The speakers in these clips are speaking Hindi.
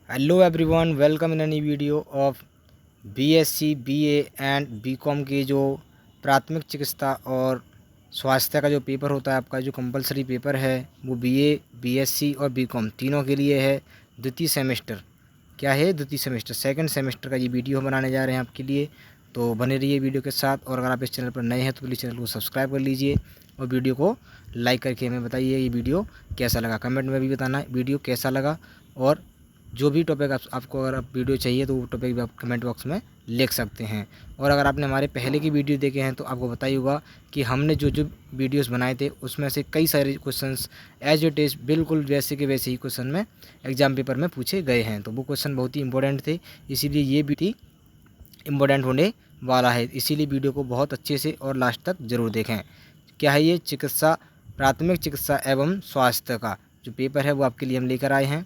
Hello everyone, welcome in any video of BSc, BA and BCom के जो प्राथमिक चिकित्सा और स्वास्थ्य का जो पेपर होता है, आपका जो कंपलसरी पेपर है वो बीए, बीएससी और बीकॉम तीनों के लिए है। द्वितीय सेमेस्टर क्या है, द्वितीय सेमेस्टर सेकंड सेमेस्टर का ये वीडियो हम बनाने जा रहे हैं आपके लिए। तो बने रहिए वीडियो के साथ, और अगर आप इस चैनल पर नए हैं तो प्लीज़ चैनल को सब्सक्राइब कर लीजिए और वीडियो को लाइक करके हमें बताइए ये वीडियो कैसा लगा। कमेंट में भी बताना है वीडियो कैसा लगा, और जो भी टॉपिक आपको अगर आप वीडियो चाहिए तो वो टॉपिक भी आप कमेंट बॉक्स में लिख सकते हैं। और अगर आपने हमारे पहले की वीडियो देखे हैं तो आपको पता ही होगा कि हमने जो जो वीडियोस बनाए थे उसमें से कई सारे क्वेश्चंस एज इट इज़ बिल्कुल वैसे के वैसे ही क्वेश्चन में एग्जाम पेपर में पूछे गए हैं। तो वो क्वेश्चन बहुत ही इंपॉर्टेंट थे, इसीलिए ये भी इम्पोर्टेंट होने वाला है। इसीलिए वीडियो को बहुत अच्छे से और लास्ट तक ज़रूर देखें। क्या है ये चिकित्सा, प्राथमिक चिकित्सा एवं स्वास्थ्य का जो पेपर है वो आपके लिए हम लेकर आए हैं।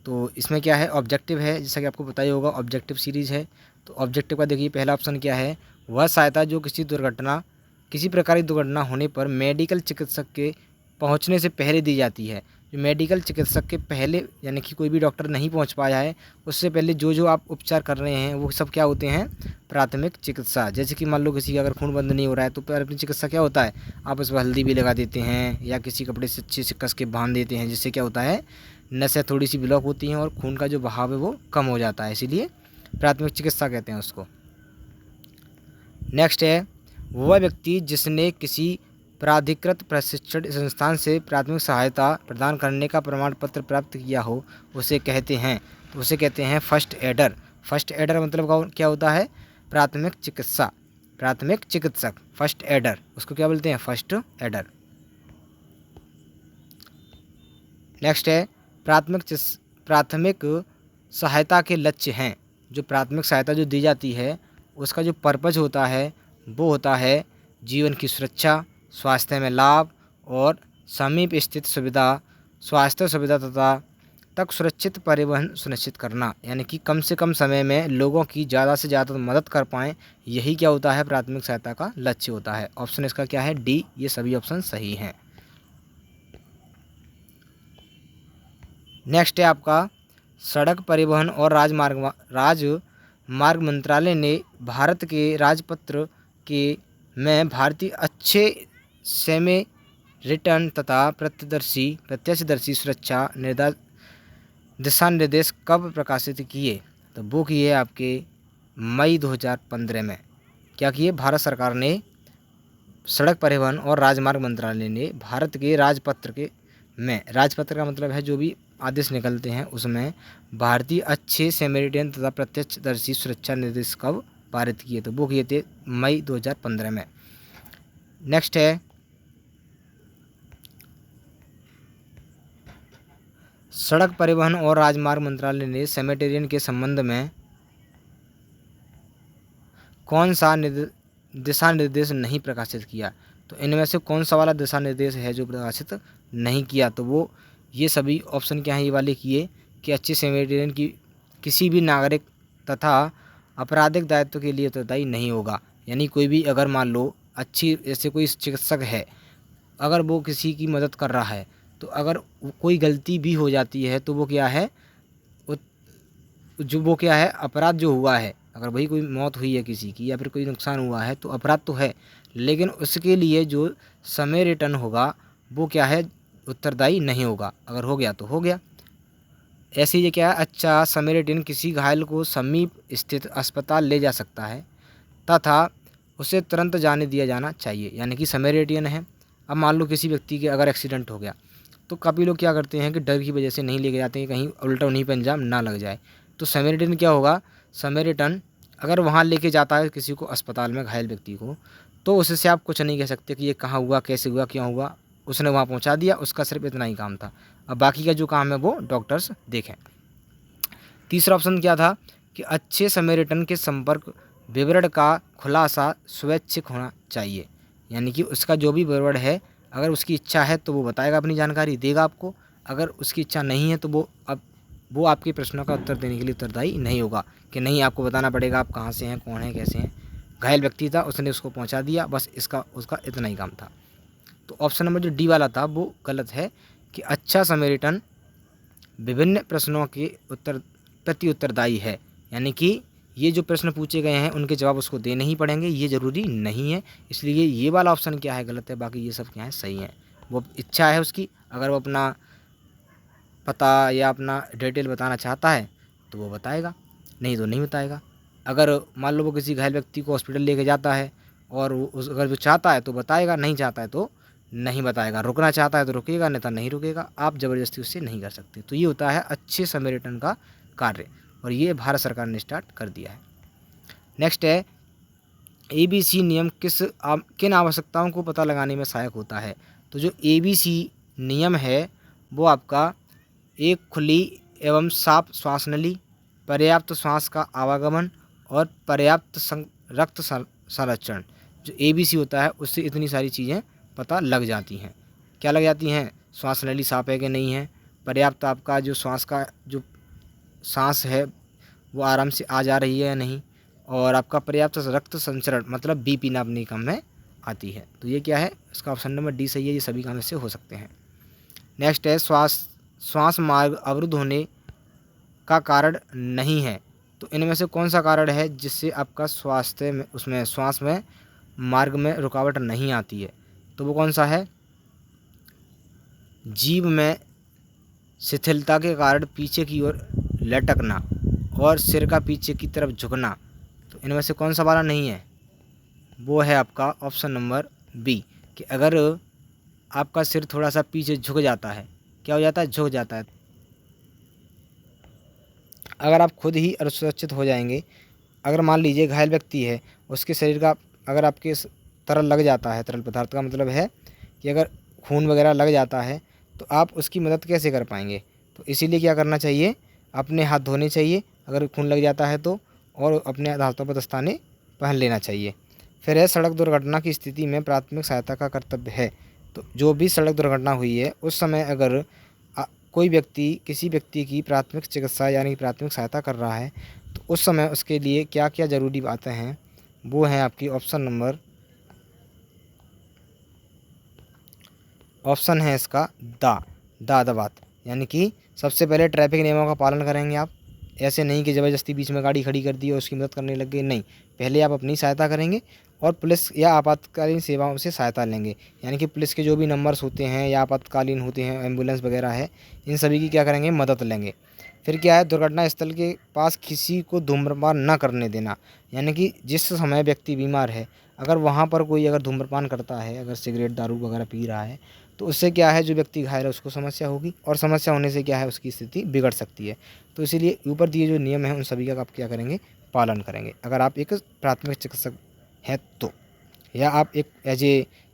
तो इसमें क्या है, ऑब्जेक्टिव है, जैसा कि आपको पता ही होगा ऑब्जेक्टिव सीरीज़ है। तो ऑब्जेक्टिव का देखिए, पहला ऑप्शन क्या है, वह सहायता जो किसी प्रकार की दुर्घटना होने पर मेडिकल चिकित्सक के पहुंचने से पहले दी जाती है। जो मेडिकल चिकित्सक के पहले, यानी कि कोई भी डॉक्टर नहीं पहुंच पाया है उससे पहले जो जो आप उपचार कर रहे हैं वो सब क्या होते हैं, प्राथमिक चिकित्सा। जैसे कि मान लो किसी का अगर खून बंद नहीं हो रहा है तो प्राथमिक चिकित्सा क्या होता है, आप उस पर हल्दी भी लगा देते हैं या किसी कपड़े से अच्छे से कस के बांध देते हैं, जिससे क्या होता है, नसें थोड़ी सी ब्लॉक होती हैं और खून का जो बहाव है वो कम हो जाता है, इसीलिए प्राथमिक चिकित्सा कहते हैं उसको। नेक्स्ट है, वह व्यक्ति जिसने किसी प्राधिकृत प्रशिक्षण संस्थान से प्राथमिक सहायता प्रदान करने का प्रमाण पत्र प्राप्त किया हो उसे कहते हैं, तो उसे कहते हैं फर्स्ट एडर। फर्स्ट एडर मतलब क्या होता है, प्राथमिक चिकित्सा, प्राथमिक चिकित्सक फर्स्ट एडर, उसको क्या बोलते हैं, फर्स्ट एडर। नेक्स्ट है, प्राथमिक सहायता के लक्ष्य हैं। जो प्राथमिक सहायता जो दी जाती है उसका जो पर्पज़ होता है वो होता है जीवन की सुरक्षा, स्वास्थ्य में लाभ और समीप स्थित स्वास्थ्य सुविधा तथा तक सुरक्षित परिवहन सुनिश्चित करना, यानी कि कम से कम समय में लोगों की ज़्यादा से ज़्यादा मदद कर पाएँ, यही क्या होता है, प्राथमिक सहायता का लक्ष्य होता है। ऑप्शन इसका क्या है, डी। ये सभी ऑप्शन सही हैं। नेक्स्ट है आपका, सड़क परिवहन और राजमार्ग मंत्रालय ने भारत के राजपत्र के में भारतीय अच्छे सेमे रिटर्न तथा प्रत्यक्षदर्शी सुरक्षा दिशा निर्देश कब प्रकाशित किए, तो वो किए आपके मई 2015 में। क्या किए, भारत सरकार ने, सड़क परिवहन और राजमार्ग मंत्रालय ने भारत के राजपत्र का मतलब है जो भी आदेश निकलते हैं उसमें भारतीय अच्छे सेमेरिटन तथा प्रत्यक्षदर्शी सुरक्षा निर्देश कब पारित किए, तो वो किए थे मई 2015 में। नेक्स्ट है, सड़क परिवहन और राजमार्ग मंत्रालय ने सेमेटेरियन के संबंध में कौन सा दिशा निर्देश नहीं प्रकाशित किया, तो इनमें से कौन सा वाला दिशा निर्देश है जो प्रकाशित नहीं किया, तो वो ये सभी ऑप्शन क्या हैं, ये वाले किए कि अच्छे सेमेटेरियन की किसी भी नागरिक तथा आपराधिक दायित्व के लिए उत्तरदायी नहीं होगा। यानी कोई भी अगर मान लो अच्छी, जैसे कोई चिकित्सक है, अगर वो किसी की मदद कर रहा है तो अगर कोई गलती भी हो जाती है तो वो क्या है, वो क्या है, अपराध जो हुआ है, अगर भाई कोई मौत हुई है किसी की या फिर कोई नुकसान हुआ है तो अपराध तो है, लेकिन उसके लिए जो समय रिटर्न होगा वो क्या है, उत्तरदायी नहीं होगा। अगर हो गया तो हो गया। ऐसे ये क्या है, अच्छा समय रिटर्न किसी घायल को समीप स्थित अस्पताल ले जा सकता है तथा उसे तुरंत जाने दिया जाना चाहिए, यानी कि समय रिटर्न है। अब मान लो किसी व्यक्ति के अगर एक्सीडेंट हो गया तो काफ़ी लोग क्या करते हैं कि डर की वजह से नहीं लेके जाते हैं, कहीं उल्टा उन्हीं पर इल्ज़ाम ना लग जाए। तो समय रिटर्न क्या होगा, समय रिटर्न अगर वहाँ लेके जाता है किसी को अस्पताल में, घायल व्यक्ति को, तो उससे आप कुछ नहीं कह सकते कि ये कहाँ हुआ, कैसे हुआ, क्यों हुआ, उसने वहाँ पहुँचा दिया, उसका सिर्फ इतना ही काम था। अब बाकी का जो काम है वो डॉक्टर्स देखें। तीसरा ऑप्शन क्या था कि अच्छे समय रिटर्न के संपर्क विवरण का खुलासा स्वैच्छिक होना चाहिए, यानी कि उसका जो भी विवरण है अगर उसकी इच्छा है तो वो बताएगा, अपनी जानकारी देगा आपको। अगर उसकी इच्छा नहीं है तो वो आपके प्रश्नों का उत्तर देने के लिए उत्तरदायी नहीं होगा, कि नहीं आपको बताना पड़ेगा आप कहाँ से हैं, कौन है, कैसे हैं। घायल व्यक्ति था, उसने उसको पहुँचा दिया, बस उसका इतना ही काम था। तो ऑप्शन नंबर जो डी वाला था वो गलत है, कि अच्छा समय रिटर्न विभिन्न प्रश्नों के प्रति उत्तरदायी है। यानी कि ये जो प्रश्न पूछे गए हैं उनके जवाब उसको देने ही पड़ेंगे, ये ज़रूरी नहीं है। इसलिए ये वाला ऑप्शन क्या है, गलत है। बाकी ये सब क्या है, सही है। वो इच्छा है उसकी, अगर वो अपना पता या अपना डिटेल बताना चाहता है तो वो बताएगा, नहीं तो नहीं बताएगा। अगर मान लो वो किसी घायल व्यक्ति को हॉस्पिटल लेके जाता है और अगर वो चाहता है तो बताएगा, नहीं चाहता है तो नहीं बताएगा। रुकना चाहता है तो रुकेगा, नहीं तो नहीं रुकेगा। आप ज़बरदस्ती उससे नहीं कर सकते। तो ये होता है अच्छे समरिटन का कार्य, और ये भारत सरकार ने स्टार्ट कर दिया है। नेक्स्ट है, ABC नियम किन आवश्यकताओं को पता लगाने में सहायक होता है। तो जो ABC नियम है वो आपका एक खुली एवं साफ श्वास नली, पर्याप्त श्वास का आवागमन और पर्याप्त रक्त संरक्षण, जो ABC होता है उससे इतनी सारी चीज़ें पता लग जाती हैं। क्या लग जाती हैं? श्वास नली साफ है कि नहीं है, पर्याप्त आपका जो श्वास का जो सांस है वो आराम से आ जा रही है या नहीं, और आपका पर्याप्त रक्त संचरण मतलब BP नापने काम में आती है। तो ये क्या है, इसका ऑप्शन नंबर डी सही है। ये सभी काम इससे हो सकते हैं। नेक्स्ट है, श्वास मार्ग अवरुद्ध होने का कारण नहीं है। तो इनमें से कौन सा कारण है जिससे आपका स्वास्थ्य में उसमें श्वास में मार्ग में रुकावट नहीं आती है? तो वो कौन सा है? जीभ में शिथिलता के कारण पीछे की ओर लटकना और सिर का पीछे की तरफ झुकना। तो इनमें से कौन सा वाला नहीं है? वो है आपका ऑप्शन नंबर बी, कि अगर आपका सिर थोड़ा सा पीछे झुक जाता है, क्या हो जाता है? झुक जाता है। अगर आप खुद ही असुरक्षित हो जाएंगे, अगर मान लीजिए घायल व्यक्ति है, उसके शरीर का अगर आपके तरल लग जाता है, तरल पदार्थ का मतलब है कि अगर खून वगैरह लग जाता है तो आप उसकी मदद कैसे कर पाएंगे? तो इसीलिए क्या करना चाहिए, अपने हाथ धोने चाहिए अगर खून लग जाता है तो, और अपने हाथों पर दस्ताने पहन लेना चाहिए। फिर है, सड़क दुर्घटना की स्थिति में प्राथमिक सहायता का कर्तव्य है। तो जो भी सड़क दुर्घटना हुई है उस समय अगर कोई व्यक्ति किसी व्यक्ति की प्राथमिक चिकित्सा यानी प्राथमिक सहायता कर रहा है तो उस समय उसके लिए क्या क्या ज़रूरी बातें हैं, वो हैं आपकी ऑप्शन है इसका दा बात। यानी कि सबसे पहले ट्रैफिक नियमों का पालन करेंगे आप। ऐसे नहीं कि ज़बरदस्ती बीच में गाड़ी खड़ी कर दी और उसकी मदद करने लग गए, नहीं। पहले आप अपनी सहायता करेंगे और पुलिस या आपातकालीन सेवाओं से सहायता लेंगे। यानी कि पुलिस के जो भी नंबर्स होते हैं या आपातकालीन होते हैं, एम्बुलेंस वगैरह है, इन सभी की क्या करेंगे, मदद लेंगे। फिर क्या है, दुर्घटना स्थल के पास किसी को धूम्रपान न करने देना। यानी कि जिस समय व्यक्ति बीमार है, अगर वहाँ पर कोई अगर धूम्रपान करता है, अगर सिगरेट दारू वगैरह पी रहा है, तो उससे क्या है, जो व्यक्ति घायल है उसको समस्या होगी, और समस्या होने से क्या है, उसकी स्थिति बिगड़ सकती है। तो इसीलिए ऊपर दिए जो नियम हैं उन सभी का आप क्या करेंगे, पालन करेंगे, अगर आप एक प्राथमिक चिकित्सक हैं तो। या आप एक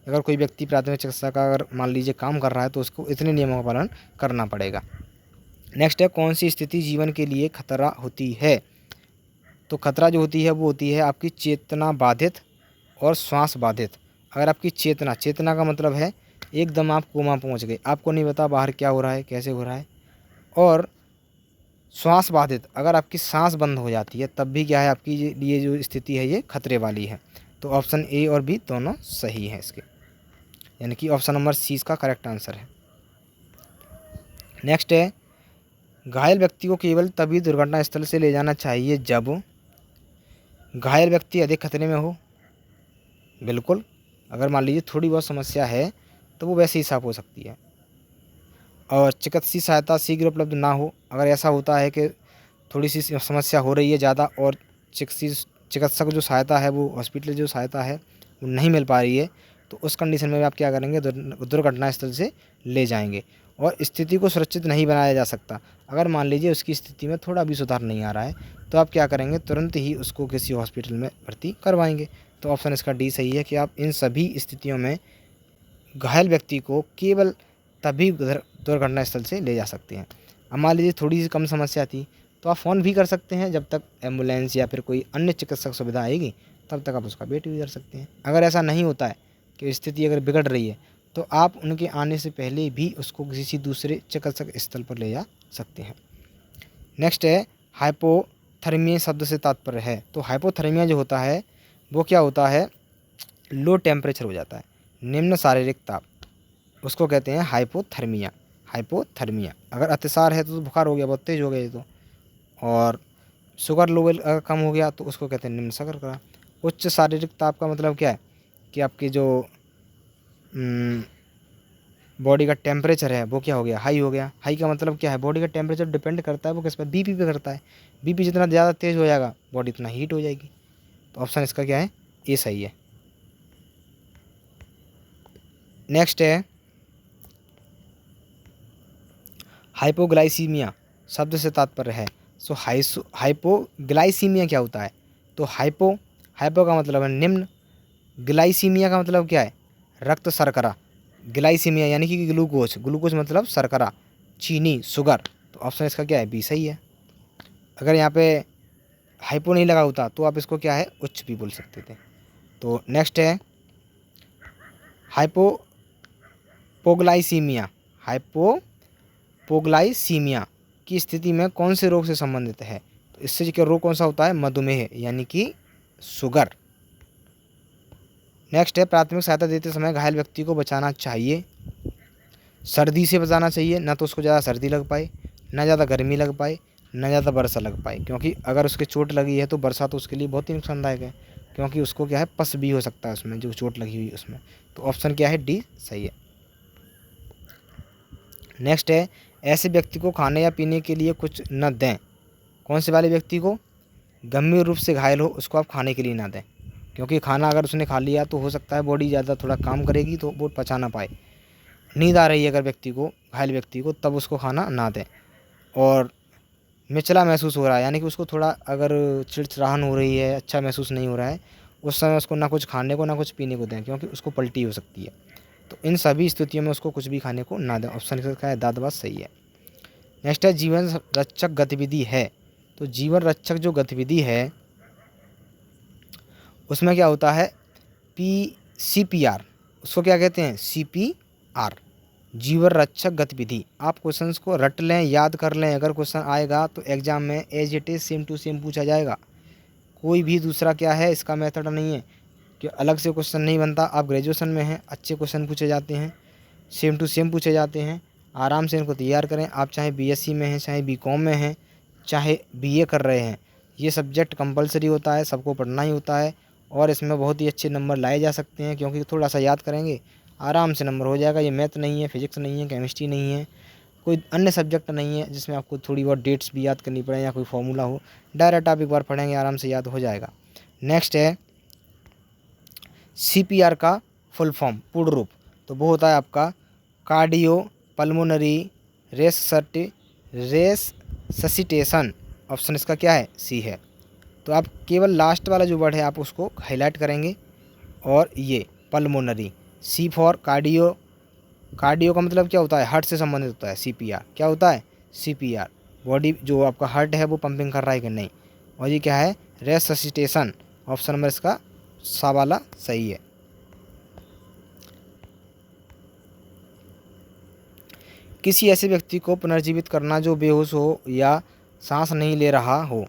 अगर कोई व्यक्ति प्राथमिक चिकित्सा का अगर मान लीजिए काम कर रहा है तो उसको इतने नियमों का पालन करना पड़ेगा। नेक्स्ट है, कौन सी स्थिति जीवन के लिए खतरा होती है? तो खतरा जो होती है वो होती है आपकी चेतना बाधित और श्वास बाधित। अगर आपकी चेतना का मतलब है एकदम आप कोमा पहुंच गए, आपको नहीं पता बाहर क्या हो रहा है, कैसे हो रहा है। और श्वास बाधित, अगर आपकी सांस बंद हो जाती है तब भी क्या है, आपकी ये जो स्थिति है ये खतरे वाली है। तो ऑप्शन ए और बी दोनों सही हैं इसके, यानी कि ऑप्शन नंबर सी इसका करेक्ट आंसर है। नेक्स्ट है, घायल व्यक्ति को केवल तभी दुर्घटना स्थल से ले जाना चाहिए जब घायल व्यक्ति अधिक खतरे में हो। बिल्कुल, अगर मान लीजिए थोड़ी बहुत समस्या है तो वो वैसे ही साफ हो सकती है। और चिकित्सीय सहायता शीघ्र उपलब्ध ना हो, अगर ऐसा होता है कि थोड़ी सी समस्या हो रही है ज़्यादा और चिकित्सक जो सहायता है, वो हॉस्पिटल जो सहायता है वो नहीं मिल पा रही है, तो उस कंडीशन में आप क्या करेंगे, दुर्घटना स्थल से ले जाएंगे। और स्थिति को सुरक्षित नहीं बनाया जा सकता, अगर मान लीजिए उसकी स्थिति में थोड़ा भी सुधार नहीं आ रहा है तो आप क्या करेंगे, तुरंत ही उसको किसी हॉस्पिटल में भर्ती करवाएंगे। तो ऑप्शन इसका डी सही है कि आप इन सभी स्थितियों में घायल व्यक्ति को केवल तभी दुर्घटना स्थल से ले जा सकते हैं। अब मान लीजिए थोड़ी सी कम समस्या थी तो आप फ़ोन भी कर सकते हैं, जब तक एम्बुलेंस या फिर कोई अन्य चिकित्सक सुविधा आएगी तब तक आप उसका वेट भी कर सकते हैं। अगर ऐसा नहीं होता है कि स्थिति अगर बिगड़ रही है तो आप उनके आने से पहले भी उसको किसी दूसरे चिकित्सक स्थल पर ले जा सकते हैं। नेक्स्ट है, हाइपोथर्मिया शब्द से तात्पर्य है। तो हाइपोथर्मिया जो होता है वो क्या होता है, लो टेम्परेचर हो जाता है, निम्न शारीरिक ताप, उसको कहते हैं हाइपोथर्मिया। हाइपोथर्मिया। अगर अतिसार है तो बुखार हो गया, बहुत तेज हो गया ये तो। और शुगर लेवल अगर कम हो गया तो उसको कहते हैं निम्न शर्करा। उच्च शारीरिक ताप का मतलब क्या है कि आपकी जो बॉडी का टेम्परेचर है वो क्या हो गया, हाई हो गया। हाई का मतलब क्या है, बॉडी का टेम्परेचर डिपेंड करता है वो किस पर, बीपी पे करता है। बीपी जितना ज़्यादा तेज़ हो जाएगा बॉडी इतना हीट हो जाएगी। तो ऑप्शन इसका क्या है, ए सही है। नेक्स्ट है हाइपोग्लाइसीमिया शब्द से तात्पर्य है। सो हाइपोग्लाइसीमिया क्या होता है, तो हाइपो का मतलब है निम्न, ग्लाइसीमिया का मतलब क्या है, रक्त शर्करा। ग्लाइसीमिया यानी कि ग्लूकोज मतलब शर्करा, चीनी, शुगर। तो ऑप्शन इसका क्या है, बी सही है। अगर यहाँ पे हाइपो नहीं लगा होता तो आप इसको क्या है, उच्च भी बोल सकते थे। तो नेक्स्ट है हाइपोग्लाइसीमिया। हाइपोग्लाइसीमिया की स्थिति में कौन से रोग से संबंधित है, तो इससे क्या रोग कौन सा होता है, मधुमेह यानी कि शुगर। नेक्स्ट है प्राथमिक सहायता देते समय घायल व्यक्ति को बचाना चाहिए। सर्दी से बचाना चाहिए, ना तो उसको ज़्यादा सर्दी लग पाए, ना ज़्यादा गर्मी लग पाए, ना ज़्यादा वर्षा लग पाए, क्योंकि अगर उसके चोट लगी है तो वर्षा तो उसके लिए बहुत ही नुकसानदायक है, क्योंकि उसको क्या है, पस भी हो सकता है उसमें, जो चोट लगी हुई उसमें। तो ऑप्शन क्या है, डी सही है। नेक्स्ट है ऐसे व्यक्ति को खाने या पीने के लिए कुछ न दें। कौन से वाले व्यक्ति को, गंभीर रूप से घायल हो उसको आप खाने के लिए ना दें, क्योंकि खाना अगर उसने खा लिया तो हो सकता है बॉडी ज़्यादा थोड़ा काम करेगी तो वो पचा ना पाए। नींद आ रही है अगर व्यक्ति को, घायल व्यक्ति को, तब उसको खाना ना दें। और मिचला महसूस हो रहा है यानी कि उसको थोड़ा अगर चिड़चिड़ाहट हो रही है, अच्छा महसूस नहीं हो रहा है, उस समय उसको ना कुछ खाने को ना कुछ पीने को दें, क्योंकि उसको पलटी हो सकती है। तो इन सभी स्थितियों में उसको कुछ भी खाने को ना दें। ऑप्शन का है दाद बात सही है। नेक्स्ट है जीवन रक्षक गतिविधि है। तो जीवन रक्षक जो गतिविधि है उसमें क्या होता है, CPR, उसको क्या कहते हैं, CPR, जीवन रक्षक गतिविधि। आप क्वेश्चंस को रट लें, याद कर लें, अगर क्वेश्चन आएगा तो एग्जाम में as it is same to same पूछा जाएगा। कोई भी दूसरा क्या है इसका मेथड नहीं है कि अलग से क्वेश्चन नहीं बनता। आप ग्रेजुएशन में हैं, अच्छे क्वेश्चन पूछे जाते हैं, सेम टू सेम पूछे जाते हैं, आराम से इनको तैयार करें। आप चाहे BSc में हैं, चाहे BCom में हैं, चाहे BA कर रहे हैं, ये सब्जेक्ट कंपलसरी होता है, सबको पढ़ना ही होता है। और इसमें बहुत ही अच्छे नंबर लाए जा सकते हैं, क्योंकि थोड़ा सा याद करेंगे आराम से नंबर हो जाएगा। ये मैथ नहीं है, फिजिक्स नहीं है, केमिस्ट्री नहीं है, कोई अन्य सब्जेक्ट नहीं है जिसमें आपको थोड़ी बहुत डेट्स भी याद करनी पड़े या कोई फॉर्मूला हो। डायरेक्ट आप एक बार पढ़ेंगे आराम से याद हो जाएगा। नेक्स्ट है CPR का फुल फॉर्म, पूर्ण रूप, तो वो होता है आपका कार्डियो पल्मोनरी रेससिटेशन। ऑप्शन इसका क्या है, सी है। तो आप केवल लास्ट वाला जो वर्ड है आप उसको हाईलाइट करेंगे। और ये pulmonary, C for cardio. Cardio का मतलब क्या होता है, हार्ट से संबंधित होता है। CPR क्या होता है, CPR बॉडी जो आपका हार्ट है वो पंपिंग कर रहा है कि नहीं। और ये क्या है, रेससिटेशन। ऑप्शन नंबर इसका सा वाला सही है। किसी ऐसे व्यक्ति को पुनर्जीवित करना जो बेहोश हो या सांस नहीं ले रहा हो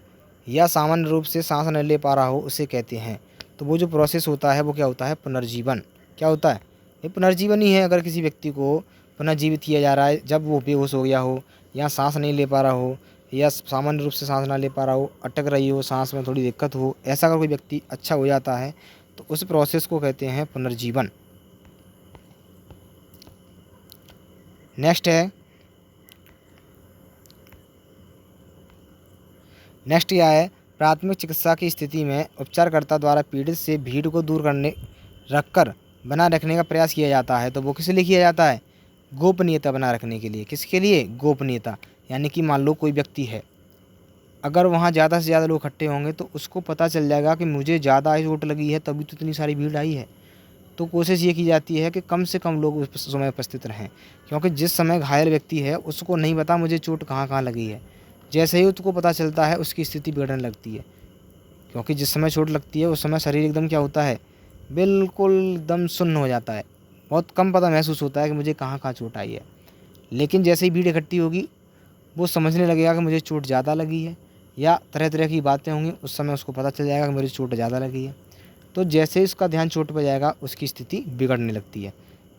या सामान्य रूप से सांस नहीं ले पा रहा हो उसे कहते हैं। तो वो जो प्रोसेस होता है वो क्या होता है, पुनर्जीवन। क्या होता है, ये पुनर्जीवन ही है। अगर किसी व्यक्ति को पुनर्जीवित किया जा रहा है जब वो बेहोश हो गया हो या सांस नहीं ले पा रहा हो या सामान्य रूप से सांस ना ले पा रहा हो, अटक रही हो, सांस में थोड़ी दिक्कत हो, ऐसा अगर कोई व्यक्ति अच्छा हो जाता है तो उस प्रोसेस को कहते हैं पुनर्जीवन। नेक्स्ट यह है प्राथमिक चिकित्सा की स्थिति में उपचारकर्ता द्वारा पीड़ित से भीड़ को दूर करने रखकर बना रखने का प्रयास किया जाता है। तो वो किस लिए किया जाता है, गोपनीयता बना रखने के लिए। किसके लिए, गोपनीयता। यानी कि मान लो कोई व्यक्ति है, अगर वहाँ ज़्यादा से ज़्यादा लोग इकट्ठे होंगे तो उसको पता चल जाएगा कि मुझे ज़्यादा चोट लगी है तभी तो इतनी सारी भीड़ आई है। तो कोशिश ये की जाती है कि कम से कम लोग उस समय उपस्थित रहें, क्योंकि जिस समय घायल व्यक्ति है उसको नहीं पता मुझे चोट कहाँ कहाँ लगी है। जैसे ही उसको पता चलता है उसकी स्थिति बिगड़ने लगती है, क्योंकि जिस समय चोट लगती है उस समय शरीर एकदम क्या होता है, बिल्कुल एकदम सुन्न हो जाता है। बहुत कम पता महसूस होता है कि मुझे कहाँ कहाँ चोट आई है। लेकिन जैसे ही भीड़ इकट्ठी होगी वो समझने लगेगा कि मुझे चोट ज़्यादा लगी है, या तरह तरह की बातें होंगी, उस समय उसको पता चल जाएगा कि मेरी चोट ज़्यादा लगी है। तो जैसे ही उसका ध्यान चोट पर जाएगा उसकी स्थिति बिगड़ने लगती है।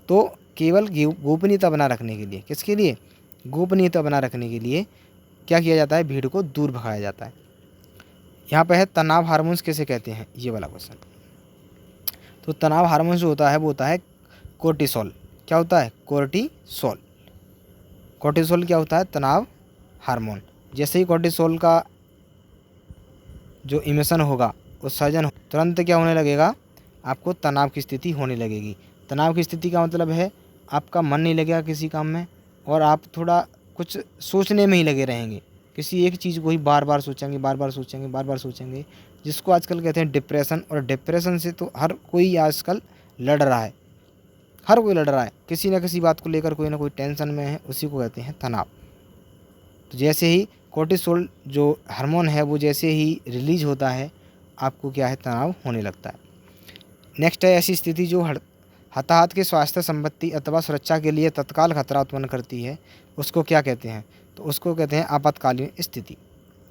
तो केवल गोपनीयता बना रखने के लिए, किसके लिए, गोपनीयता बनाए रखने के लिए क्या किया जाता है, भीड़ को दूर भगाया जाता है। यहाँ पे है तनाव हार्मोन्स किसे कहते हैं, ये वाला क्वेश्चन। तो तनाव हार्मोन जो होता है वो होता है कोर्टिसोल। क्या होता है, कोर्टिसोल। कोर्टिसोल क्या होता है, तनाव हार्मोन। जैसे ही कोर्टिसोल का जो इमिशन होगा, उत्सर्जन, तुरंत क्या होने लगेगा, आपको तनाव की स्थिति होने लगेगी। तनाव की स्थिति का मतलब है आपका मन नहीं लगेगा किसी काम में, और आप थोड़ा कुछ सोचने में ही लगे रहेंगे, किसी एक चीज़ को ही बार बार सोचेंगे, बार बार सोचेंगे, बार बार सोचेंगे, जिसको आजकल कहते हैं डिप्रेशन। और डिप्रेशन से तो हर कोई आजकल लड़ रहा है, हर कोई लड़ रहा है, किसी न किसी बात को लेकर कोई ना कोई टेंशन में है, उसी को कहते हैं तनाव। तो जैसे ही कोर्टिसोल जो हार्मोन है वो जैसे ही रिलीज होता है, आपको क्या है, तनाव होने लगता है। नेक्स्ट है ऐसी स्थिति जो हताहत के स्वास्थ्य, संपत्ति अथवा सुरक्षा के लिए तत्काल खतरा उत्पन्न करती है, उसको क्या कहते हैं, तो उसको कहते हैं आपातकालीन स्थिति।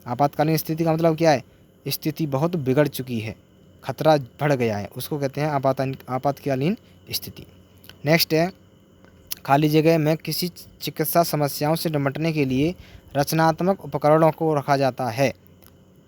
आपातकालीन स्थिति का मतलब क्या है, स्थिति बहुत बिगड़ चुकी है, खतरा बढ़ गया है, उसको कहते हैं आपातकालीन स्थिति। नेक्स्ट है खाली जगह में किसी चिकित्सा समस्याओं से निपटने के लिए रचनात्मक उपकरणों को रखा जाता है।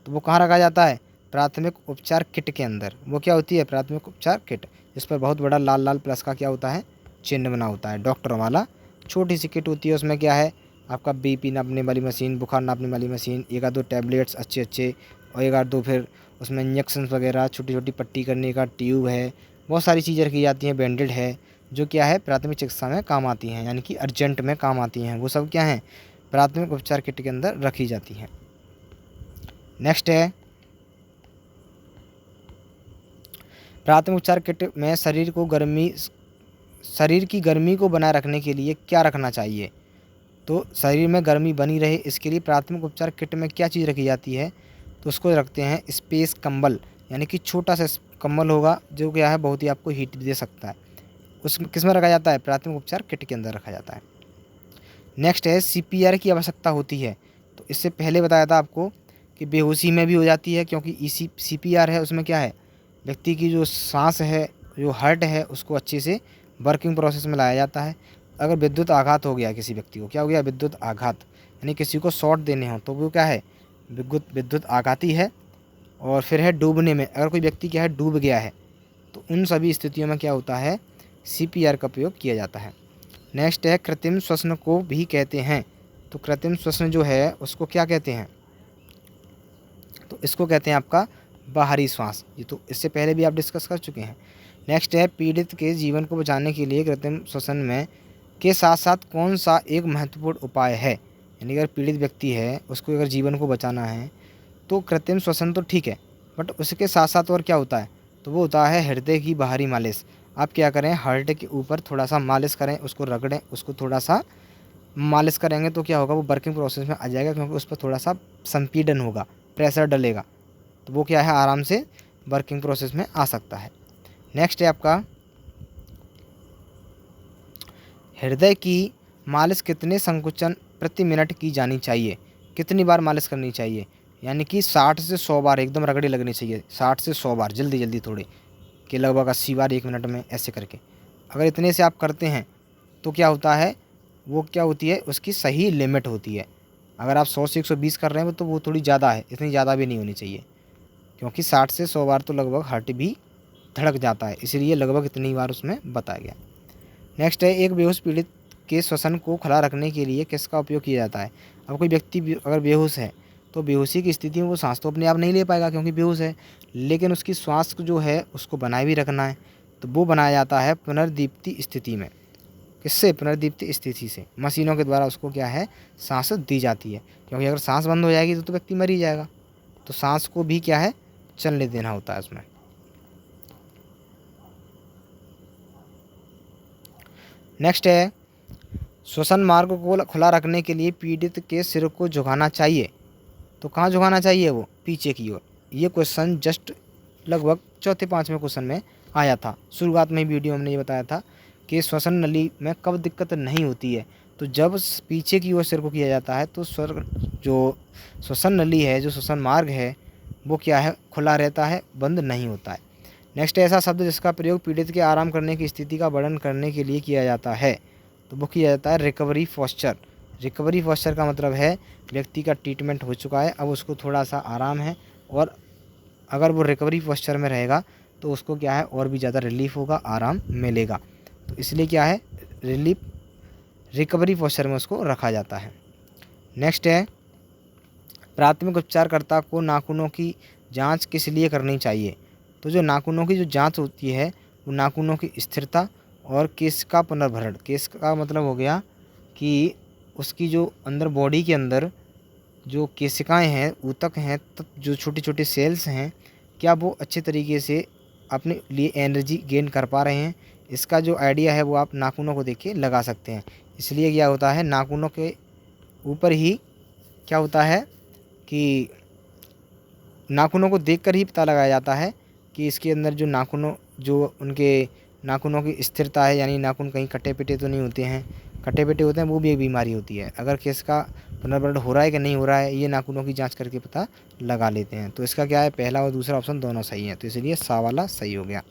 तो वो कहाँ रखा जाता है, प्राथमिक उपचार किट के अंदर। वो क्या होती है, प्राथमिक उपचार किट। इस पर बहुत बड़ा लाल लाल प्लस का क्या होता है, चिन्ह बना होता है, डॉक्टरों वाला। छोटी सी किट होती है, उसमें क्या है, आपका बीपी नापने वाली मशीन, बुखार नापने वाली मशीन, एक आध दो टैबलेट्स अच्छे, और एक आध दो फिर उसमें इंजेक्शन वगैरह, छोटी छोटी पट्टी करने का ट्यूब है, बहुत सारी चीज़ें रखी जाती हैं, बैंडेड है, जो क्या है प्राथमिक चिकित्सा में काम आती हैं, यानी कि अर्जेंट में काम आती हैं। वो सब क्या हैं, प्राथमिक उपचार किट के अंदर रखी जाती हैं। नेक्स्ट है प्राथमिक उपचार किट में शरीर की गर्मी को बनाए रखने के लिए क्या रखना चाहिए। तो शरीर में गर्मी बनी रहे, इसके लिए प्राथमिक उपचार किट में क्या चीज़ रखी जाती है, तो उसको रखते हैं स्पेस कंबल, यानी कि छोटा सा कंबल होगा जो क्या है बहुत ही आपको हीट दे सकता है। उस किस में रखा जाता है, प्राथमिक उपचार किट के अंदर रखा जाता है। नेक्स्ट है सीपीआर की आवश्यकता होती है। तो इससे पहले बताया था आपको कि बेहोशी में भी हो जाती है, क्योंकि सीपीआर है उसमें क्या है, व्यक्ति की जो सांस है, जो हार्ट है, उसको अच्छे से वर्किंग प्रोसेस में लाया जाता है। अगर विद्युत आघात हो गया किसी व्यक्ति को, क्या हो गया, विद्युत आघात, यानी किसी को शॉट देने हो, तो वो क्या है, विद्युत आघाती है। और फिर है डूबने में, अगर कोई व्यक्ति क्या है डूब गया है, तो उन सभी स्थितियों में क्या होता है, सीपीआर का प्रयोग किया जाता है। नेक्स्ट है कृत्रिम श्वसन को भी कहते हैं। तो कृत्रिम श्वसन जो है उसको क्या कहते हैं, तो इसको कहते हैं आपका बाहरी श्वास। ये तो इससे पहले भी आप डिस्कस कर चुके हैं। नेक्स्ट है पीड़ित के जीवन को बचाने के लिए कृत्रिम श्वसन में के साथ साथ कौन सा एक महत्वपूर्ण उपाय है, यानी अगर पीड़ित व्यक्ति है उसको अगर जीवन को बचाना है तो कृत्रिम श्वसन तो ठीक है, बट उसके साथ साथ और क्या होता है, तो वो होता है हृदय की बाहरी मालिश। आप क्या करें, हार्ट के ऊपर थोड़ा सा मालिश करें, उसको रगड़ें, उसको थोड़ा सा मालिश करेंगे तो क्या होगा, वो वर्किंग प्रोसेस में आ जाएगा, क्योंकि उस पर थोड़ा सा संपीड़न होगा, प्रेशर डलेगा, तो वो क्या है आराम से वर्किंग प्रोसेस में आ सकता है। नेक्स्ट है आपका हृदय की मालिश कितने संकुचन प्रति मिनट की जानी चाहिए, कितनी बार मालिश करनी चाहिए, यानी कि 60 से 100 बार एकदम रगड़ी लगनी चाहिए, 60 से 100 बार जल्दी जल्दी थोड़े, कि लगभग 80 बार 1 मिनट में, ऐसे करके अगर इतने से आप करते हैं तो क्या होता है, वो क्या होती है उसकी सही लिमिट होती है। अगर आप 100 से 120 कर रहे हैं तो वो थोड़ी ज़्यादा है, इतनी ज़्यादा भी नहीं होनी चाहिए, क्योंकि 60 से 100 बार तो लगभग हार्ट भी धड़क जाता है, इसलिए लगभग इतनी बार उसमें बताया गया। नेक्स्ट है एक बेहोश पीड़ित के श्वसन को खुला रखने के लिए किसका उपयोग किया जाता है। अब कोई व्यक्ति अगर बेहोश है तो बेहोशी की स्थिति में वो सांस तो अपने आप नहीं ले पाएगा क्योंकि बेहोश है, लेकिन उसकी श्वास जो है उसको बनाए भी रखना है, तो वो बनाया जाता है पुनर्दीप्ति स्थिति में। किससे, पुनर्दीप्ति स्थिति से, मशीनों के द्वारा उसको क्या है सांस दी जाती है, क्योंकि अगर सांस बंद हो जाएगी तो व्यक्ति मर ही जाएगा, तो सांस को भी क्या है चलने देना होता है उसमें। नेक्स्ट है श्वसन मार्ग को खुला रखने के लिए पीड़ित के सिर को झुकाना चाहिए। तो कहाँ झुकाना चाहिए, वो पीछे की ओर। ये क्वेश्चन जस्ट लगभग चौथे पाँचवें क्वेश्चन में आया था। शुरुआत में वीडियो हमने ये बताया था कि श्वसन नली में कब दिक्कत नहीं होती है, तो जब पीछे की ओर सिर को किया जाता है तो जो श्वसन नली है, जो श्वसन मार्ग है, वो क्या है खुला रहता है, बंद नहीं होता है। नेक्स्ट ऐसा शब्द जिसका प्रयोग पीड़ित के आराम करने की स्थिति का वर्णन करने के लिए किया जाता है, तो वो किया जाता है रिकवरी पोस्चर, रिकवरी पॉस्चर का मतलब है व्यक्ति का ट्रीटमेंट हो चुका है, अब उसको थोड़ा सा आराम है, और अगर वो रिकवरी पॉस्चर में रहेगा तो उसको क्या है और भी ज़्यादा रिलीफ होगा, आराम मिलेगा। तो इसलिए क्या है रिकवरी पॉस्चर में उसको रखा जाता है। नेक्स्ट है प्राथमिक उपचारकर्ता को नाखूनों की जांच किस लिए करनी चाहिए। तो जो नाखूनों की जो जांच होती है वो नाखूनों की स्थिरता और केश का पुनर्भरण। केश का मतलब हो गया कि उसकी जो अंदर बॉडी के अंदर जो केशिकाएं हैं, ऊतक हैं, जो छोटे छोटे सेल्स हैं, क्या वो अच्छे तरीके से अपने लिए एनर्जी गेन कर पा रहे हैं। इसका जो आइडिया है वो आप नाखूनों को देख के लगा सकते हैं। इसलिए क्या होता है नाखूनों के ऊपर ही क्या होता है कि नाखूनों को देखकर ही पता लगाया जाता है कि इसके अंदर जो उनके नाखूनों की स्थिरता है, यानी नाखून कहीं कटे पिटे तो नहीं होते हैं। कटे पिटे होते हैं वो भी एक बीमारी होती है। अगर केस का पुनर्भरण हो रहा है कि नहीं हो रहा है ये नाखूनों की जांच करके पता लगा लेते हैं। तो इसका क्या है पहला और दूसरा ऑप्शन दोनों सही है, तो इसलिए सा वाला सही हो गया।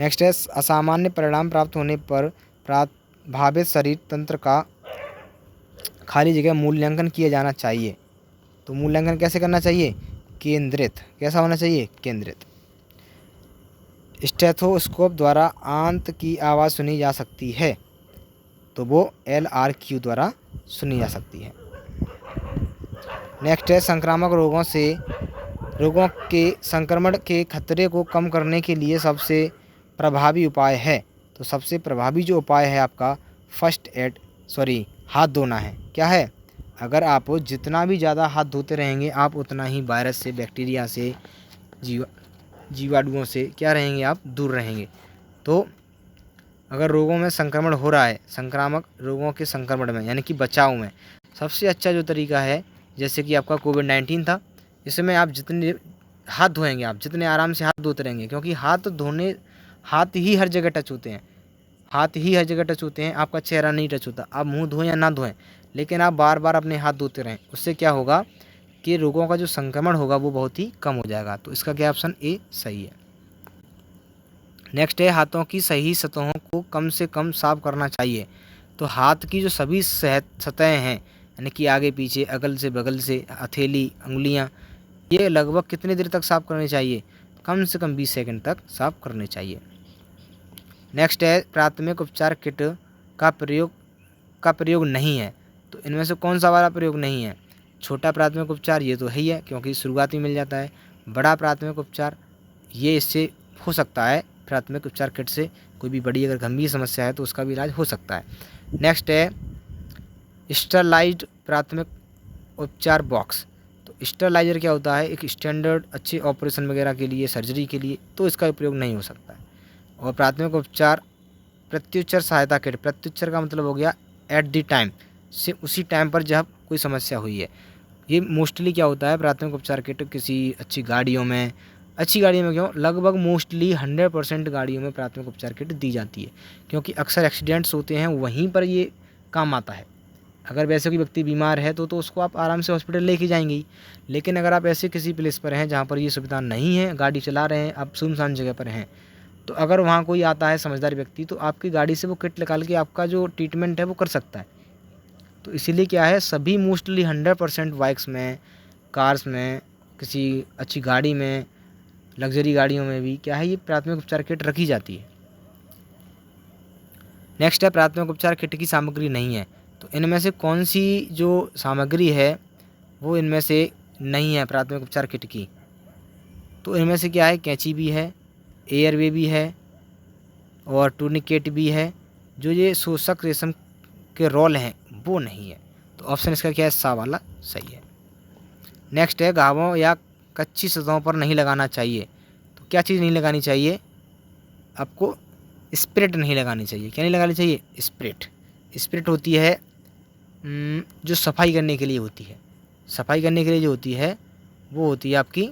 नेक्स्ट है असामान्य परिणाम प्राप्त होने पर प्रभावित शरीर तंत्र का खाली जगह मूल्यांकन किया जाना चाहिए। तो मूल्यांकन कैसे करना चाहिए? केंद्रित। कैसा होना चाहिए? केंद्रित। स्टेथोस्कोप द्वारा आंत की आवाज़ सुनी जा सकती है, तो वो LRQ द्वारा सुनी जा सकती है। नेक्स्ट है संक्रामक रोगों के संक्रमण के खतरे को कम करने के लिए सबसे प्रभावी उपाय है। तो सबसे प्रभावी जो उपाय है आपका हाथ धोना है। क्या है? अगर आप जितना भी ज़्यादा हाथ धोते रहेंगे आप उतना ही वायरस से, बैक्टीरिया से, जीवाणुओं से क्या रहेंगे, आप दूर रहेंगे। तो अगर रोगों में संक्रमण हो रहा है, संक्रामक रोगों के संक्रमण में यानी कि बचाव में सबसे अच्छा जो तरीका है, जैसे कि आपका कोविड-19 था, इसमें आप जितने हाथ धोएंगे, आप जितने आराम से हाथ धोते रहेंगे, क्योंकि हाथ ही हर जगह टच होते हैं। हाथ ही हर जगह टच होते हैं, आपका चेहरा नहीं टच होता। आप मुंह धोएं या ना धोएं, लेकिन आप बार बार अपने हाथ धोते रहें। उससे क्या होगा कि रोगों का जो संक्रमण होगा वो बहुत ही कम हो जाएगा। तो इसका क्या ऑप्शन ए सही है। नेक्स्ट है हाथों की सही सतहों को कम से कम साफ करना चाहिए। तो हाथ की जो सभी सतहें हैं, यानी कि आगे पीछे, अगल से बगल से, हथेली, उंगलियां, ये लगभग कितनी देर तक साफ करनी चाहिए? कम से कम 20 सेकंड तक साफ करने चाहिए। नेक्स्ट है प्राथमिक उपचार किट का प्रयोग नहीं है। तो इनमें से कौन सा वाला प्रयोग नहीं है? छोटा प्राथमिक उपचार ये तो है ही है, क्योंकि शुरुआती मिल जाता है। बड़ा प्राथमिक उपचार ये इससे हो सकता है, प्राथमिक उपचार किट से कोई भी बड़ी अगर गंभीर समस्या है तो उसका भी इलाज हो सकता है। नेक्स्ट है स्टरलाइज्ड प्राथमिक उपचार बॉक्स। तो स्टरलाइजर क्या होता है? एक स्टैंडर्ड अच्छे ऑपरेशन वगैरह के लिए, सर्जरी के लिए, तो इसका प्रयोग नहीं हो सकता है। और प्राथमिक उपचार प्रत्युच्चर सहायता किट, प्रत्युच्चर का मतलब हो गया एट द टाइम, से उसी टाइम पर जब कोई समस्या हुई है। ये मोस्टली क्या होता है प्राथमिक उपचार किट किसी अच्छी गाड़ियों में क्यों, लगभग मोस्टली 100% गाड़ियों में प्राथमिक उपचार किट दी जाती है, क्योंकि अक्सर एक्सीडेंट्स होते हैं वहीं पर ये काम आता है। अगर वैसे कोई व्यक्ति बीमार है तो उसको आप आराम से हॉस्पिटल लेके जाएंगे ही, लेकिन अगर आप ऐसे किसी प्लेस पर हैं जहाँ पर ये सुविधा नहीं है, गाड़ी चला रहे हैं, आप सुनसान जगह पर हैं, तो अगर वहाँ कोई आता है समझदार व्यक्ति तो आपकी गाड़ी से वो किट निकाल के आपका जो ट्रीटमेंट है वो कर सकता है। तो इसीलिए क्या है सभी मोस्टली 100% बाइक्स में, कार्स में, किसी अच्छी गाड़ी में, लग्जरी गाड़ियों में भी क्या है ये प्राथमिक उपचार किट रखी जाती है। नेक्स्ट है प्राथमिक उपचार किट की सामग्री नहीं है। तो इनमें से कौन सी जो सामग्री है वो इनमें से नहीं है प्राथमिक उपचार किट की? तो इनमें से क्या है, कैंची भी है, एयरवे भी है और टूर्निकेट भी है। जो ये शोषक रेशम के रोल हैं वो नहीं है। तो ऑप्शन इसका क्या है? सा वाला सही है। नेक्स्ट है घावों या कच्ची सतहों पर नहीं लगाना चाहिए। तो क्या चीज़ नहीं लगानी चाहिए? आपको स्प्रिट नहीं लगानी चाहिए। क्या नहीं लगानी चाहिए? स्प्रिट होती है जो सफाई करने के लिए होती है। सफाई करने के लिए जो होती है वो होती है आपकी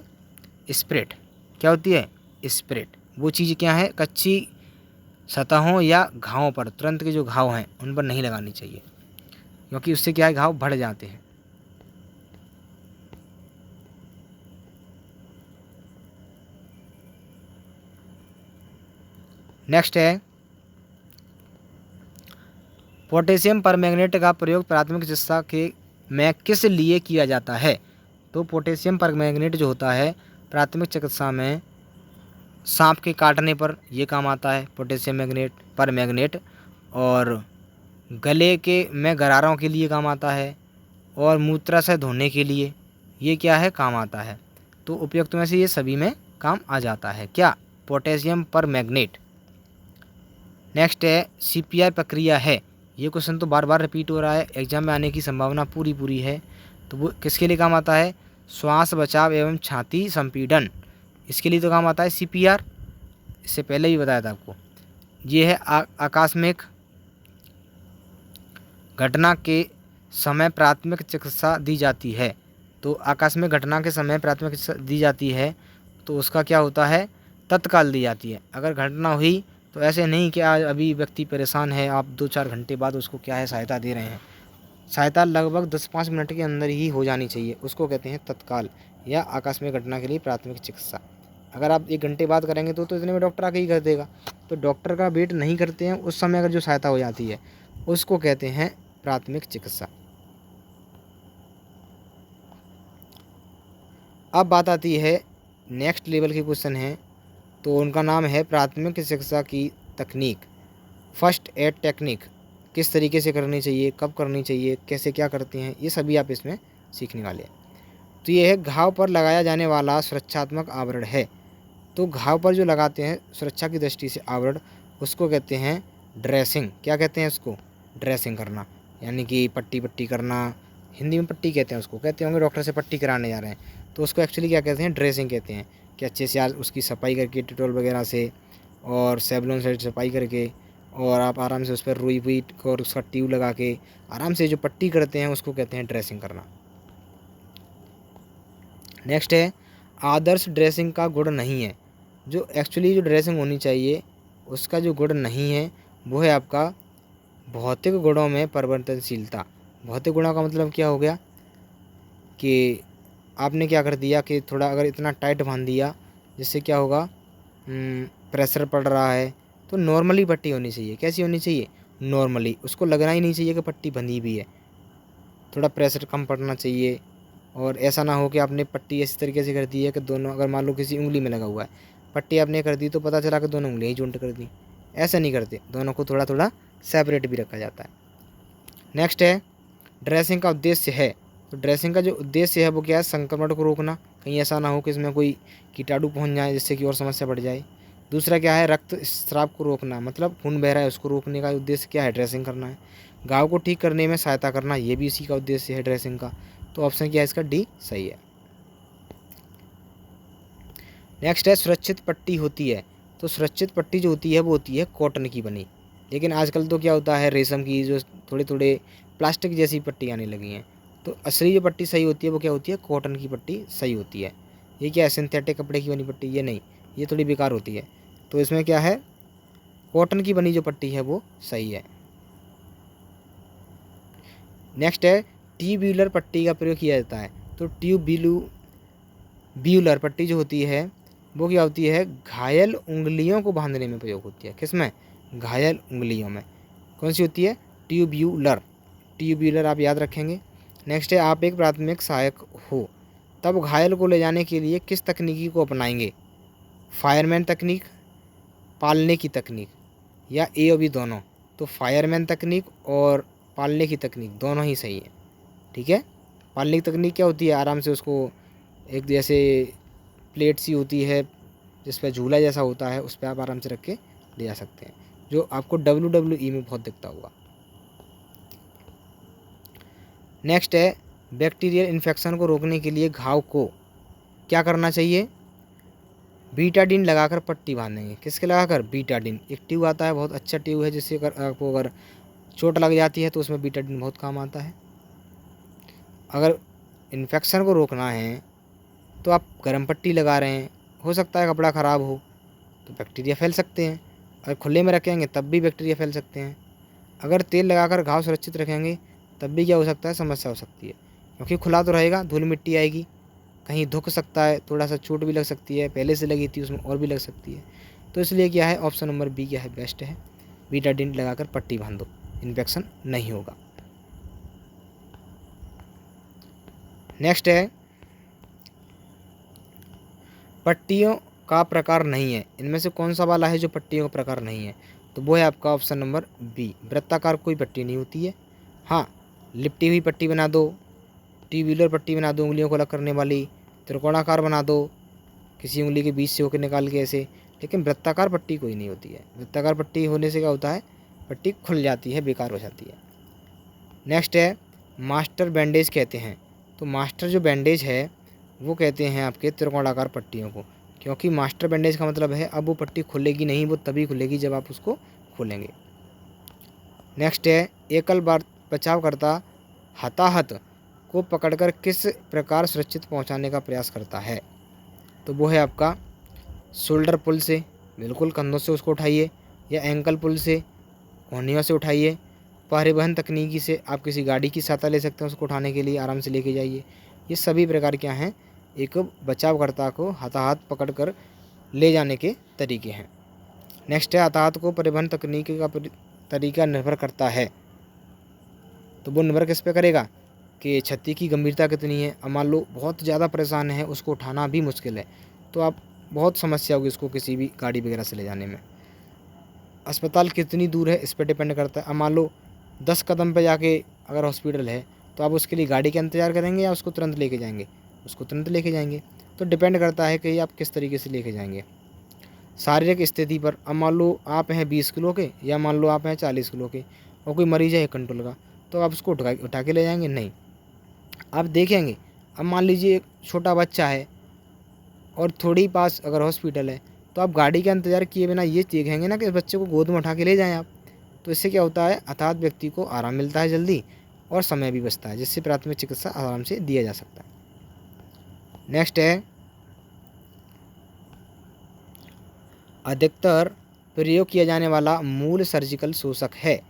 स्प्रिट। क्या होती है? स्प्रिट। वो चीज़ क्या है? कच्ची सतहों या घावों पर, तुरंत के जो घाव हैं उन पर नहीं लगानी चाहिए, क्योंकि उससे क्या है घाव बढ़ जाते हैं। नेक्स्ट है पोटेशियम परमैंगनेट का प्रयोग प्राथमिक चिकित्सा के में किस लिए किया जाता है? तो पोटेशियम परमैंगनेट जो होता है प्राथमिक चिकित्सा में सांप के काटने पर ये काम आता है पोटेशियम परमैंगनेट, और गले के में गरारों के लिए काम आता है, और मूत्राशय धोने के लिए ये क्या है काम आता है। तो उपयुक्त में से ये सभी में काम आ जाता है क्या? Potassium permanganate. नेक्स्ट है CPR प्रक्रिया है। ये क्वेश्चन तो बार बार रिपीट हो रहा है, एग्जाम में आने की संभावना पूरी है। तो वो किसके लिए काम आता है? श्वास बचाव एवं छाती संपीड़न, इसके लिए तो काम आता है CPR। इससे पहले ही बताया था आपको। ये है आकस्मिक घटना के समय प्राथमिक चिकित्सा दी जाती है। तो आकस्मिक घटना के समय प्राथमिक चिकित्सा दी जाती है तो उसका क्या होता है? तत्काल दी जाती है। अगर घटना हुई तो ऐसे नहीं कि आज अभी व्यक्ति परेशान है, आप 2-4 घंटे बाद उसको क्या है सहायता दे रहे हैं। सहायता लगभग 10-5 मिनट के अंदर ही हो जानी चाहिए, उसको कहते हैं तत्काल या आकस्मिक घटना के लिए प्राथमिक चिकित्सा। अगर आप 1 घंटे बाद करेंगे तो इतने में डॉक्टर आके ही कर देगा। तो डॉक्टर का वेट नहीं करते हैं, उस समय अगर जो सहायता हो जाती है उसको कहते हैं प्राथमिक चिकित्सा। अब बात आती है नेक्स्ट लेवल के क्वेश्चन है, तो उनका नाम है प्राथमिक चिकित्सा की तकनीक, फर्स्ट एड टेक्निक। किस तरीके से करनी चाहिए, कब करनी चाहिए, कैसे क्या करते हैं, ये सभी आप इसमें सीखने वाले हैं। तो ये है घाव पर लगाया जाने वाला सुरक्षात्मक आवरण है। तो घाव पर जो लगाते हैं सुरक्षा की दृष्टि से आवरण, उसको कहते हैं ड्रेसिंग। क्या कहते हैं उसको? ड्रेसिंग करना, यानी कि पट्टी करना। हिंदी में पट्टी कहते हैं उसको, कहते होंगे डॉक्टर से पट्टी कराने जा रहे हैं, तो उसको एक्चुअली क्या कहते हैं? ड्रेसिंग कहते हैं। कि अच्छे से आज उसकी सफाई करके डेटॉल वगैरह से और सेवलॉन से सफाई करके, और आप आराम से उस पर रुई हुई और उसका ट्यूब लगा के आराम से जो पट्टी करते हैं उसको कहते हैं ड्रेसिंग करना। नेक्स्ट है आदर्श ड्रेसिंग का गुण नहीं है। जो एक्चुअली जो ड्रेसिंग होनी चाहिए उसका जो गुण नहीं है वो है आपका भौतिक गुणों में परिवर्तनशीलता। भौतिक गुणों का मतलब क्या हो गया कि आपने क्या कर दिया कि थोड़ा अगर इतना टाइट बांध दिया जिससे क्या होगा, प्रेशर पड़ रहा है, तो नॉर्मली पट्टी होनी चाहिए। कैसी होनी चाहिए? नॉर्मली। उसको लगना ही नहीं चाहिए कि पट्टी बंधी भी है, थोड़ा प्रेशर कम पड़ना चाहिए। और ऐसा ना हो कि आपने पट्टी इस तरीके से कर दी है कि दोनों, अगर मान लो किसी उंगली में लगा हुआ है, पट्टी आपने कर दी तो पता चला कि दोनों उंगलियां ही जॉइंट कर दी। ऐसा नहीं करते, दोनों को थोड़ा थोड़ा सेपरेट भी रखा जाता है। नेक्स्ट है ड्रेसिंग का उद्देश्य है। तो ड्रेसिंग का जो उद्देश्य है वो क्या है? संक्रमण को रोकना, कहीं ऐसा ना हो कि इसमें कोई कीटाणु पहुंच जाए जिससे कि और समस्या बढ़ जाए। दूसरा क्या है? रक्त स्राव को रोकना, मतलब खून बह रहा है उसको रोकने का उद्देश्य क्या है? ड्रेसिंग करना है। घाव को ठीक करने में सहायता करना, ये भी इसी का उद्देश्य है ड्रेसिंग का। तो ऑप्शन क्या है इसका? डी सही है। नेक्स्ट है सुरक्षित पट्टी होती है। तो सुरक्षित पट्टी जो होती है वो होती है कॉटन की बनी, लेकिन आजकल तो क्या होता है रेशम की जो थोड़े प्लास्टिक जैसी पट्टी आने लगी हैं। तो असली जो पट्टी सही होती है वो क्या होती है? कॉटन की पट्टी सही होती है। ये क्या है? सिंथेटिक कपड़े की बनी पट्टी, ये नहीं, ये थोड़ी बेकार होती है। तो इसमें क्या है? कॉटन की बनी जो पट्टी है वो सही है। नेक्स्ट है ट्यूब्यूलर पट्टी का प्रयोग किया जाता है। तो ट्यूब्यूलर पट्टी जो होती है वो क्या होती है? घायल उंगलियों को बांधने में प्रयोग होती है। किस में? घायल उंगलियों में। कौन सी होती है? ट्यूब्यूलर। ट्यूब्यूलर आप याद रखेंगे। नेक्स्ट है आप एक प्राथमिक सहायक हो तब घायल को ले जाने के लिए किस तकनीकी को अपनाएंगे? फायरमैन तकनीक, पालने की तकनीक, या ए और बी दोनों? तो फायरमैन तकनीक और पालने की तकनीक दोनों ही सही है। ठीक है। पालने की तकनीक क्या होती है? आराम से उसको एक जैसे प्लेट सी होती है जिस पर झूला जैसा होता है, उस पर आप आराम से रख के ले जा सकते हैं, जो आपको WWE में बहुत दिखता होगा। नेक्स्ट है बैक्टीरियल इन्फेक्शन को रोकने के लिए घाव को क्या करना चाहिए? बीटाडीन लगाकर पट्टी बांधेंगे। किसके लगाकर? बीटाडीन। एक ट्यूब आता है, बहुत अच्छा ट्यूब है, जिससे आपको अगर चोट लग जाती है तो उसमें बीटाडीन बहुत काम आता है। अगर इन्फेक्शन को रोकना है तो आप गर्म पट्टी लगा रहे हैं, हो सकता है कपड़ा ख़राब हो तो बैक्टीरिया फैल सकते हैं। अगर खुले में रखेंगे तब भी बैक्टीरिया फैल सकते हैं। अगर तेल लगाकर घाव सुरक्षित रखेंगे तब भी क्या हो सकता है? समस्या हो सकती है, क्योंकि खुला तो रहेगा, धूल मिट्टी आएगी, कहीं धुक सकता है, थोड़ा सा चोट भी लग सकती है, पहले से लगी थी उसमें और भी लग सकती है। तो इसलिए क्या है? ऑप्शन नंबर बी क्या है? बेस्ट है। बीटाडीन लगाकर पट्टी बांध दो, इन्फेक्शन नहीं होगा। नेक्स्ट है पट्टियों का प्रकार नहीं है। इनमें से कौन सा वाला है जो पट्टियों का प्रकार नहीं है? तो वो है आपका ऑप्शन नंबर बी, वृत्ताकार कोई पट्टी नहीं होती है। हाँ, लिपटी हुई पट्टी बना दो, ट्यूबुलर पट्टी बना दो उंगलियों को अलग करने वाली, त्रिकोणाकार बना दो किसी उंगली के बीच से होकर निकाल के ऐसे, लेकिन वृत्ताकार पट्टी कोई नहीं होती है। वृत्ताकार पट्टी होने से क्या होता है, पट्टी खुल जाती है, बेकार हो जाती है। नेक्स्ट है मास्टर बैंडेज कहते हैं। तो मास्टर जो बैंडेज है वो कहते हैं आपके त्रिकोणाकार पट्टियों को, क्योंकि मास्टर बैंडेज का मतलब है अब वो पट्टी खुलेगी नहीं, वो तभी खुलेगी जब आप उसको खोलेंगे। नेक्स्ट है एकल बार बचावकर्ता हताहत को पकड़कर किस प्रकार सुरक्षित पहुंचाने का प्रयास करता है? तो वो है आपका शोल्डर पुल से, बिल्कुल कंधों से उसको उठाइए, या एंकल पुल से, कोहनियों से उठाइए। परिवहन तकनीकी से आप किसी गाड़ी की सहायता ले सकते हैं, उसको उठाने के लिए आराम से लेके जाइए। ये सभी प्रकार क्या हैं, एक बचावकर्ता को हताहत पकड़कर ले जाने के तरीके हैं। नेक्स्ट है हताहत को परिवहन तकनीकी का तरीका निर्भर करता है। तो वो निर्भर किस पे करेगा कि क्षति की गंभीरता कितनी है। अब मान लो बहुत ज़्यादा परेशान है, उसको उठाना भी मुश्किल है, तो आप बहुत समस्या होगी उसको किसी भी गाड़ी वगैरह से ले जाने में। अस्पताल कितनी दूर है इस पर डिपेंड करता है। अब मान लो 10 कदम पे जाके अगर हॉस्पिटल है, तो आप उसके लिए गाड़ी का इंतज़ार करेंगे या उसको तुरंत लेके जाएंगे? उसको तुरंत लेके जाएंगे। तो डिपेंड करता है कि आप किस तरीके से लेके जाएंगे शारीरिक स्थिति पर। अब मान लो आप हैं 20 किलो के, या मान लो आप हैं 40 किलो के, और कोई मरीज़ है 1 कुंटल का, तो आप उसको उठा के ले जाएंगे? नहीं, आप देखेंगे। अब मान लीजिए एक छोटा बच्चा है और थोड़ी पास अगर हॉस्पिटल है, तो आप गाड़ी का इंतज़ार किए बिना ये देखेंगे ना कि इस बच्चे को गोद में उठा के ले जाएं आप। तो इससे क्या होता है, हताहत व्यक्ति को आराम मिलता है जल्दी, और समय भी बचता है, जिससे प्राथमिक चिकित्सा आराम से दिया जा सकता है। नेक्स्ट है अधिकतर प्रयोग किया जाने वाला मूल सर्जिकल शोषक है।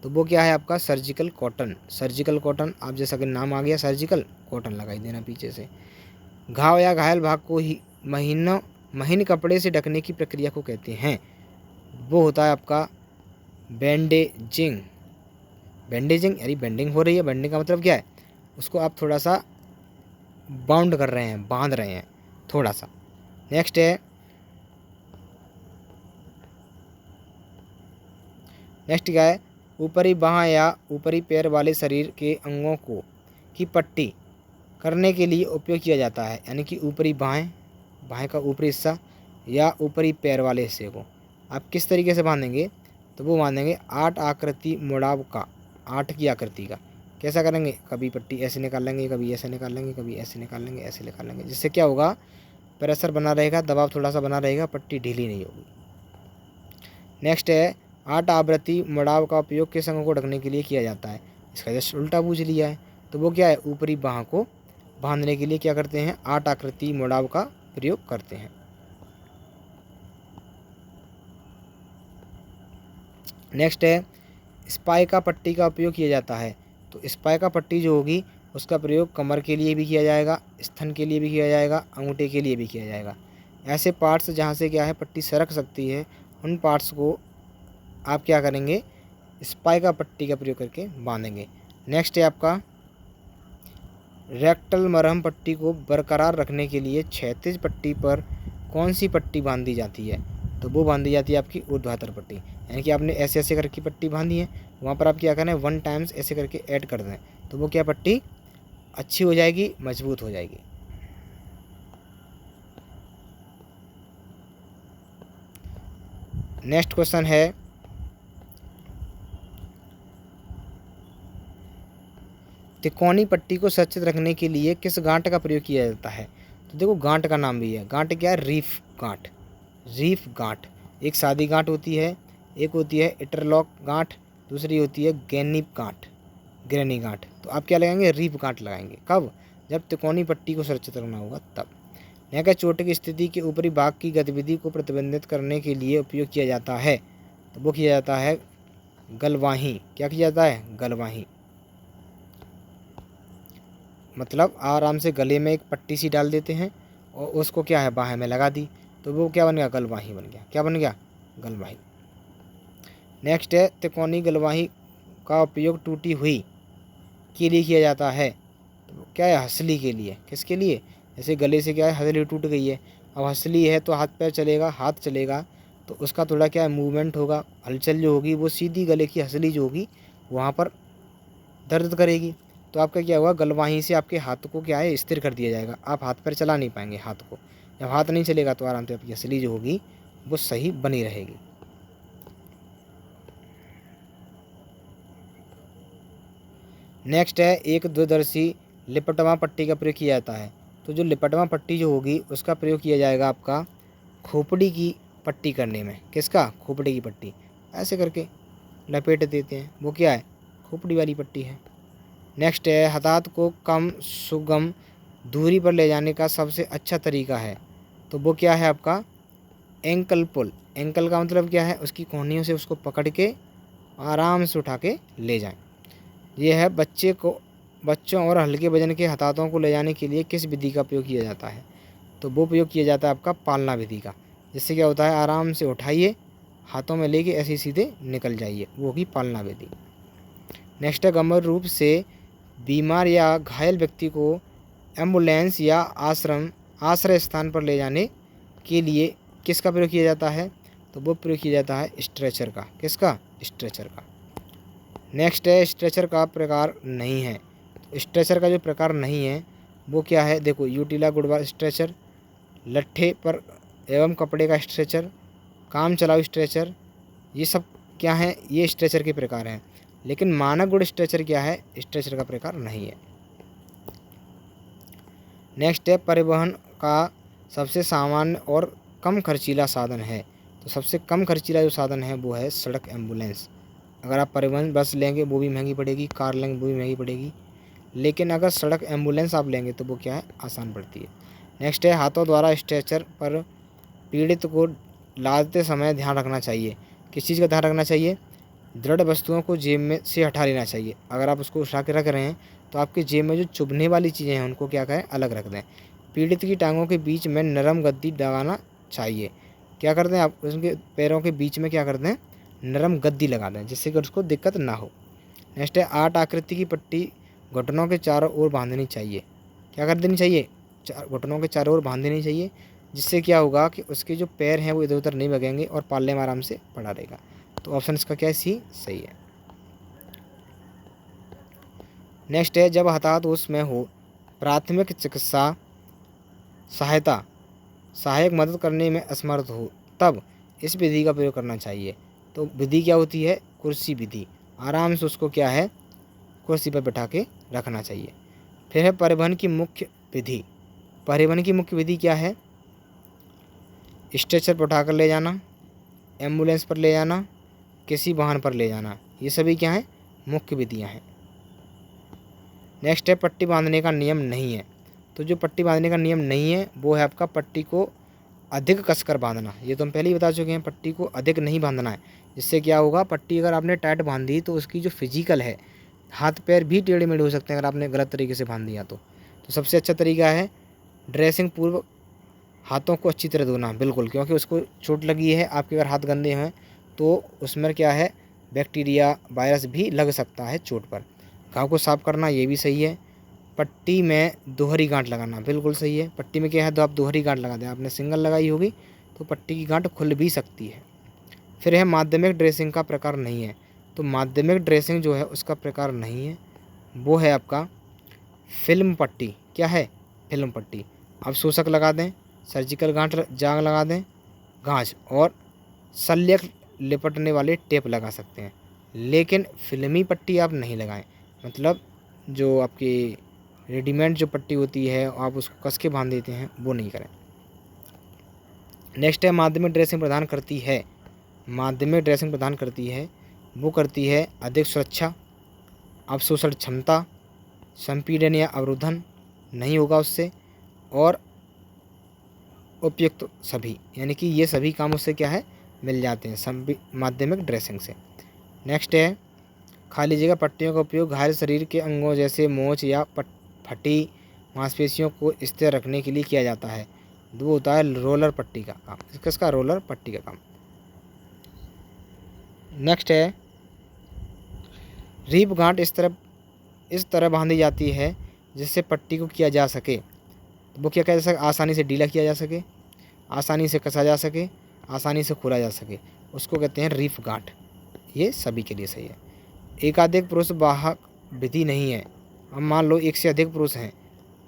तो वो क्या है आपका सर्जिकल कॉटन। सर्जिकल कॉटन, आप जैसा कि नाम आ गया सर्जिकल, कॉटन लगाई देना पीछे से। घाव या घायल भाग को ही महीन कपड़े से ढकने की प्रक्रिया को कहते हैं। वो होता है आपका बैंडेजिंग। बैंडेजिंग यानी बेंडिंग हो रही है। बेंडिंग का मतलब क्या है, उसको आप थोड़ा सा बाउंड कर रहे हैं, बांध रहे हैं थोड़ा सा। नेक्स्ट है क्या है, ऊपरी बाँह या ऊपरी पैर वाले शरीर के अंगों को की पट्टी करने के लिए उपयोग किया जाता है। यानी कि ऊपरी बाहें का ऊपरी हिस्सा या ऊपरी पैर वाले हिस्से को आप किस तरीके से बांधेंगे? तो वो बांधेंगे 8 आकृति मुड़ाव का, 8 की आकृति का। कैसा करेंगे, कभी पट्टी ऐसे निकाल लेंगे, कभी ऐसे निकाल लेंगे, कभी ऐसे निकाल लेंगे, ऐसे निकाल लेंगे। जिससे क्या होगा, प्रेशर बना रहेगा, दबाव थोड़ा सा बना रहेगा, पट्टी ढीली नहीं होगी। नेक्स्ट है 8 आवृत्ति मुड़ाव का उपयोग किस अंग को ढकने के लिए किया जाता है? इसका जस्ट उल्टा पूछ लिया है। तो वो क्या है, ऊपरी बाह को बांधने के लिए क्या करते हैं, 8 आकृति मुड़ाव का प्रयोग करते हैं। नेक्स्ट है स्पाइका पट्टी का उपयोग किया जाता है। तो स्पाइका पट्टी जो होगी उसका प्रयोग कमर के लिए भी किया जाएगा, स्तन के लिए भी किया जाएगा, अंगूठे के लिए भी किया जाएगा। ऐसे पार्ट्स जहाँ से क्या है पट्टी सरक सकती है, उन पार्ट्स को आप क्या करेंगे, स्पाइका पट्टी का प्रयोग करके बांधेंगे। नेक्स्ट है आपका रेक्टल मरहम पट्टी को बरकरार रखने के लिए क्षैतिज पट्टी पर कौन सी पट्टी बांधी जाती है? तो वो बांधी जाती है आपकी ऊर्ध्वाधर पट्टी। यानी कि आपने ऐसे ऐसे करके पट्टी बांधी है, वहाँ पर आप क्या करें 1 टाइम्स ऐसे करके ऐड कर दें, तो वो क्या पट्टी अच्छी हो जाएगी, मजबूत हो जाएगी। नेक्स्ट क्वेश्चन है तिकोनी पट्टी को सुरक्षित रखने के लिए किस गांठ का प्रयोग किया जाता है? तो देखो गांठ का नाम भी है, गांठ क्या है, रीफ गांठ। रीफ गांठ एक सादी गांठ होती है, एक होती है इंटरलॉक गांठ, दूसरी होती है ग्रेनी गांठ। तो आप क्या लगाएंगे, रीफ गांठ लगाएंगे। कब? जब तिकोनी पट्टी को सुरक्षित रखना होगा तब। यहाँ का चोट की स्थिति के ऊपरी भाग की गतिविधि को प्रतिबंधित करने के लिए उपयोग किया जाता है। तो वो किया जाता है गलवाही। क्या किया जाता है, गलवाही। मतलब आराम से गले में एक पट्टी सी डाल देते हैं और उसको क्या है बाहें में लगा दी, तो वो क्या बन गया, गलवाही बन गया। क्या बन गया, गलवाही। नेक्स्ट है तिकोनी गलवाही का उपयोग टूटी हुई के लिए किया जाता है। तो क्या है, हंसली के लिए। किसके लिए? जैसे गले से क्या है, हंसली टूट गई है, अब हंसली है तो हाथ पैर चलेगा, हाथ चलेगा तो उसका थोड़ा क्या है, मूवमेंट होगा, हलचल जो होगी वो सीधी गले की हंसली जो होगी वहाँ पर दर्द करेगी। तो आपका क्या होगा, गलवाही से आपके हाथ को क्या है, स्थिर कर दिया जाएगा। आप हाथ पैर चला नहीं पाएंगे हाथ को। जब हाथ नहीं चलेगा तो आराम से आपकी हंसली जो होगी वो सही बनी रहेगी। नेक्स्ट है, एक दूरदर्शी लिपटवा पट्टी का प्रयोग किया जाता है। तो जो लिपटवा पट्टी जो होगी उसका प्रयोग किया जाएगा आपका खोपड़ी की पट्टी करने में। किसका? खोपड़ी की पट्टी। ऐसे करके लपेट देते हैं, वो क्या है, खोपड़ी वाली पट्टी है। नेक्स्ट है, हताहत को कम सुगम दूरी पर ले जाने का सबसे अच्छा तरीका है। तो वो क्या है आपका एंकल पुल। एंकल का मतलब क्या है, उसकी कोहनियों से उसको पकड़ के आराम से उठा के ले जाएं। ये है बच्चों और हल्के वजन के हताहतों को ले जाने के लिए किस विधि का प्रयोग किया जाता है। तो वो प्रयोग किया जाता है आपका पालना विधि का। जिससे क्या होता है, आराम से उठाइए, हाथों में लेके ऐसे सीधे निकल जाइए, वो होगी पालना विधि। नेक्स्ट है, गंभीर रूप से बीमार या घायल व्यक्ति को एम्बुलेंस या आश्रय स्थान पर ले जाने के लिए किसका प्रयोग किया जाता है। तो वो प्रयोग किया जाता है स्ट्रेचर का। किसका? स्ट्रेचर का। नेक्स्ट है, स्ट्रेचर का प्रकार नहीं है। तो स्ट्रेचर का जो प्रकार नहीं है वो क्या है, देखो, यूटिला गुड़वा स्ट्रेचर, लट्ठे पर एवं कपड़े का स्ट्रेचर, काम चलाऊ स्ट्रेचर, ये सब क्या है, ये स्ट्रेचर के प्रकार हैं। लेकिन मानक गुड़ स्ट्रेचर क्या है, स्ट्रेचर का प्रकार नहीं है। नेक्स्ट है, परिवहन का सबसे सामान्य और कम खर्चीला साधन है। तो सबसे कम खर्चीला जो साधन है वो है सड़क एम्बुलेंस। अगर आप परिवहन बस लेंगे वो भी महंगी पड़ेगी, कार लेंगे वो भी महंगी पड़ेगी, लेकिन अगर सड़क एम्बुलेंस आप लेंगे तो वो क्या है, आसान पड़ती है। नेक्स्ट है, हाथों द्वारा स्ट्रेचर पर पीड़ित को लादते समय ध्यान रखना चाहिए। किस चीज़ का ध्यान रखना चाहिए? दृढ़ वस्तुओं को जेब में से हटा लेना चाहिए। अगर आप उसको उठा के रख रहे हैं तो आपकी जेब में जो चुभने वाली चीज़ें हैं उनको क्या करें, अलग रख दें। पीड़ित की टांगों के बीच में नरम गद्दी लगाना चाहिए। क्या करते हैं आप, उसके पैरों के बीच में क्या करते हैं, नरम गद्दी लगा दें, जिससे कि उसको दिक्कत ना हो। नेक्स्ट है, 8 आकृति की पट्टी घुटनों के चारों ओर बांधनी चाहिए। क्या कर देनी चाहिए, घुटनों के चारों ओर बांध देनी चाहिए। जिससे क्या होगा कि उसके जो पैर हैं वो इधर उधर नहीं भगेंगे और पालने में आराम से पड़ा रहेगा। तो ऑप्शन इसका क्या है, सी सही है। नेक्स्ट है, जब हताहत उसमें हो, प्राथमिक चिकित्सा सहायक मदद करने में असमर्थ हो, तब इस विधि का प्रयोग करना चाहिए। तो विधि क्या होती है, कुर्सी विधि। आराम से उसको क्या है, कुर्सी पर बैठा के रखना चाहिए। फिर है परिवहन की मुख्य विधि। परिवहन की मुख्य विधि क्या है, स्ट्रेचर पर उठाकर ले जाना, एम्बुलेंस पर ले जाना, किसी वाहन पर ले जाना, ये सभी क्या हैं, मुख्य विधियां हैं। नेक्स्ट है, पट्टी बांधने का नियम नहीं है। तो जो पट्टी बांधने का नियम नहीं है वो है आपका पट्टी को अधिक कसकर बांधना। ये तो हम पहले ही बता चुके हैं, पट्टी को अधिक नहीं बांधना है। जिससे क्या होगा, पट्टी अगर आपने टाइट बांध दी तो उसकी जो फिजिकल है, हाथ पैर भी टेढ़े मेढ़े हो सकते हैं अगर आपने गलत तरीके से बांध दिया तो सबसे अच्छा तरीका है ड्रेसिंग पूर्व हाथों को अच्छी तरह धोना। बिल्कुल, क्योंकि उसको चोट लगी है, आपके अगर हाथ गंदे हैं तो उसमें क्या है, बैक्टीरिया वायरस भी लग सकता है चोट पर। घाव को साफ करना, ये भी सही है। पट्टी में दोहरी गांठ लगाना, बिल्कुल सही है। पट्टी में क्या है, तो आप दोहरी गांठ लगा दें। आपने सिंगल लगाई होगी तो पट्टी की गांठ खुल भी सकती है। फिर है, माध्यमिक ड्रेसिंग का प्रकार नहीं है। तो माध्यमिक ड्रेसिंग जो है उसका प्रकार नहीं है, वो है आपका फिल्म पट्टी। क्या है, फिल्म पट्टी। आप शोषक लगा दें, सर्जिकल गांठ जाग लगा दें, गांठ और शल्यक लिपटने वाले टेप लगा सकते हैं, लेकिन फिल्मी पट्टी आप नहीं लगाएं। मतलब जो आपकी रेडीमेड जो पट्टी होती है आप उसको कस के बांध देते हैं, वो नहीं करें। नेक्स्ट है, माध्यमिक ड्रेसिंग प्रदान करती है। माध्यमिक ड्रेसिंग प्रदान करती है, वो करती है अधिक सुरक्षा, अवशोषण क्षमता, संपीड़न या अवरोधन नहीं होगा उससे, और उपयुक्त सभी, यानी कि ये सभी काम उससे क्या है, मिल जाते हैं माध्यमिक ड्रेसिंग से। नेक्स्ट है, खाली जगह पट्टियों का उपयोग घायल शरीर के अंगों जैसे मोच या फटी मांसपेशियों को स्थिर रखने के लिए किया जाता है। वो होता है रोलर पट्टी का काम। किसका, रोलर पट्टी का काम। नेक्स्ट है, रीप गांठ इस तरह बांधी जाती है जिससे पट्टी को किया जा सके। तो वो क्या किया जा सके, आसानी से ढीला किया जा सके, आसानी से कसा जा सके, आसानी से खोला जा सके, उसको कहते हैं रीप गांठ। ये सभी के लिए सही है। एकाधिक पुरुष वाहक विधि नहीं है। अब मान लो एक से अधिक पुरुष हैं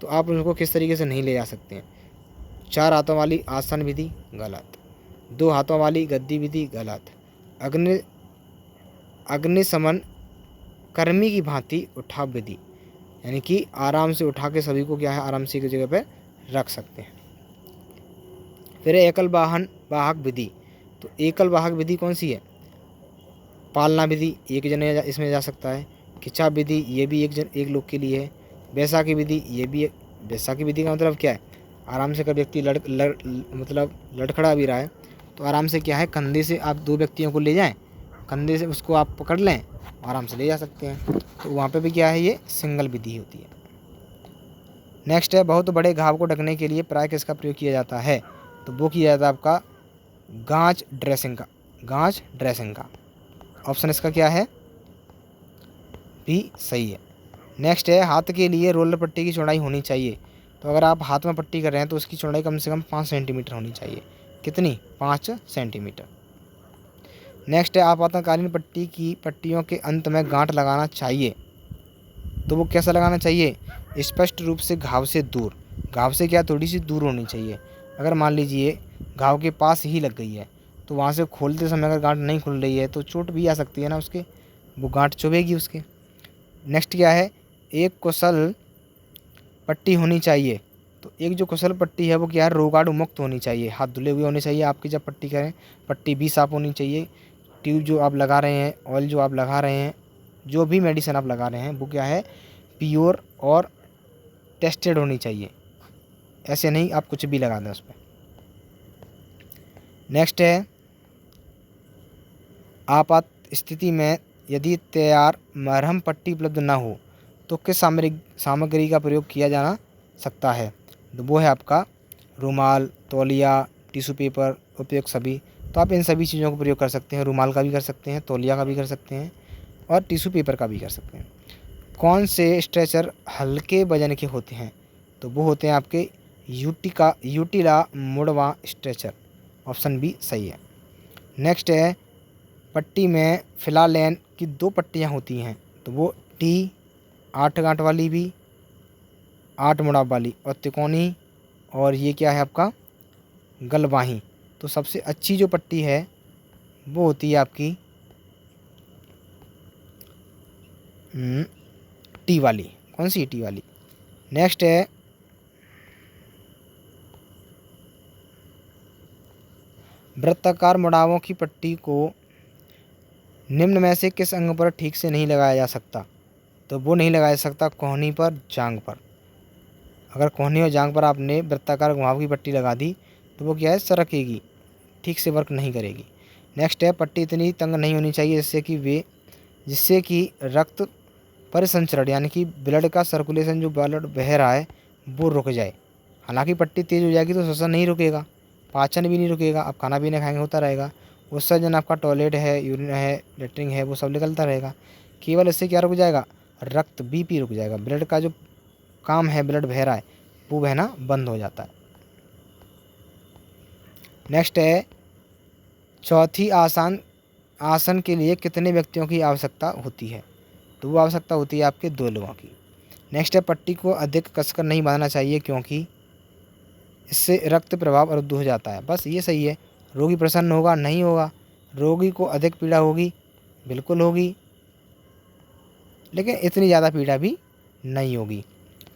तो आप उनको किस तरीके से नहीं ले जा सकते हैं। 4 हाथों वाली आसन विधि गलत, 2 हाथों वाली गद्दी विधि गलत, अग्निशमन कर्मी की भांति उठाव विधि, यानी कि आराम से उठा के सभी को क्या है आराम से एक जगह पर रख सकते हैं। फिर एकल वाहक विधि। तो एकल वाहक विधि कौन सी है, पालना विधि एक जने इसमें जा सकता है, खिंचाव विधि ये भी एक लोग के लिए है, बैसाखी विधि ये भी बैसाखी विधि का मतलब क्या है, आराम से अगर व्यक्ति मतलब लड़खड़ा भी रहा है तो आराम से क्या है कंधे से आप 2 व्यक्तियों को ले जाएं, कंधे से उसको आप पकड़ लें, आराम से ले जा सकते हैं। तो वहाँ पे भी क्या है ये सिंगल विधि होती है। नेक्स्ट है बहुत बड़े घाव को ढकने के लिए प्राय किसका प्रयोग किया जाता है। तो वो किया जाता है आपका गांच ड्रेसिंग का। ऑप्शन इसका क्या है, भी सही है। नेक्स्ट है हाथ के लिए रोलर पट्टी की चौड़ाई होनी चाहिए। तो अगर आप हाथ में पट्टी कर रहे हैं तो उसकी चौड़ाई कम से कम 5 सेंटीमीटर होनी चाहिए। कितनी, 5 सेंटीमीटर। नेक्स्ट है आपातकालीन पट्टी की पट्टियों के अंत में गांठ लगाना चाहिए। तो वो कैसा लगाना चाहिए, स्पष्ट रूप से घाव से दूर, घाव से क्या थोड़ी सी दूर होनी चाहिए। अगर मान लीजिए घाव के पास ही लग गई है तो वहाँ से खोलते समय अगर गांठ नहीं खुल रही है तो चोट भी आ सकती है ना उसके, वो गांठ चुभेगी उसके। नेक्स्ट क्या है, एक कुशल पट्टी होनी चाहिए। तो एक जो कुशल पट्टी है वो क्या है रोगाणु मुक्त होनी चाहिए, हाथ धुले हुए होने चाहिए आपकी जब पट्टी करें, पट्टी भी साफ़ होनी चाहिए। ट्यूब जो आप लगा रहे हैं, ऑयल जो आप लगा रहे हैं, जो भी मेडिसिन आप लगा रहे हैं वो क्या है प्योर और टेस्टेड होनी चाहिए, ऐसे नहीं आप कुछ भी लगा दें उस पर। नेक्स्ट है आपात स्थिति में यदि तैयार मरहम पट्टी उपलब्ध ना हो तो किस सामग्री का प्रयोग किया जाना सकता है। तो वो है आपका रुमाल, तौलिया, टिश्यू पेपर, उपयुक्त सभी। तो आप इन सभी चीज़ों का प्रयोग कर सकते हैं, रुमाल का भी कर सकते हैं, तौलिया का भी कर सकते हैं और टिश्यू पेपर का भी कर सकते हैं। कौन से स्ट्रेचर हल्के वजन के होते हैं। तो वो होते हैं आपके यूटिला मुड़वा स्ट्रेचर। ऑप्शन बी सही है। नेक्स्ट है पट्टी में फिलालेन की 2 पट्टियाँ होती हैं। तो वो टी 8 गांठ वाली भी, 8 मुड़ाव वाली और तिकोनी, और ये क्या है आपका गलवाही। तो सबसे अच्छी जो पट्टी है वो होती है आपकी टी वाली। कौन सी, टी वाली। नेक्स्ट है वृत्ताकार मुड़ावों की पट्टी को निम्न में से किस अंग पर ठीक से नहीं लगाया जा सकता। तो वो नहीं लगाया जा सकता कोहनी पर, जांघ पर। अगर कोहनी और जांघ पर आपने वृत्ताकार घुमाव की पट्टी लगा दी तो वो क्या है सरकेगी, ठीक से वर्क नहीं करेगी। नेक्स्ट है पट्टी इतनी तंग नहीं होनी चाहिए जिससे कि रक्त परिसंचरण यानी कि ब्लड का सर्कुलेशन, जो ब्लड बह रहा है वो रुक जाए। हालांकि पट्टी तेज़ हो जाएगी तो श्वसन नहीं रुकेगा, पाचन भी नहीं रुकेगा, आप खाना पीना खाएंगे होता रहेगा, उत्सर्जन आपका टॉयलेट है, यूरिन है, लेटरिन है, वो सब निकलता रहेगा। केवल इससे क्या रुक जाएगा, रक्त बीपी रुक जाएगा, ब्लड का जो काम है, ब्लड बह रहा है वो बहना बंद हो जाता है। नेक्स्ट है चौथी आसन के लिए कितने व्यक्तियों की आवश्यकता होती है। तो वो आवश्यकता होती है आपके 2 लोगों की। नेक्स्ट है पट्टी को अधिक कसकर नहीं बांधना चाहिए क्योंकि इससे रक्त प्रवाह अवरुद्ध हो जाता है। बस ये सही है। रोगी प्रसन्न होगा, नहीं होगा, रोगी को अधिक पीड़ा होगी, बिल्कुल होगी, लेकिन इतनी ज़्यादा पीड़ा भी नहीं होगी।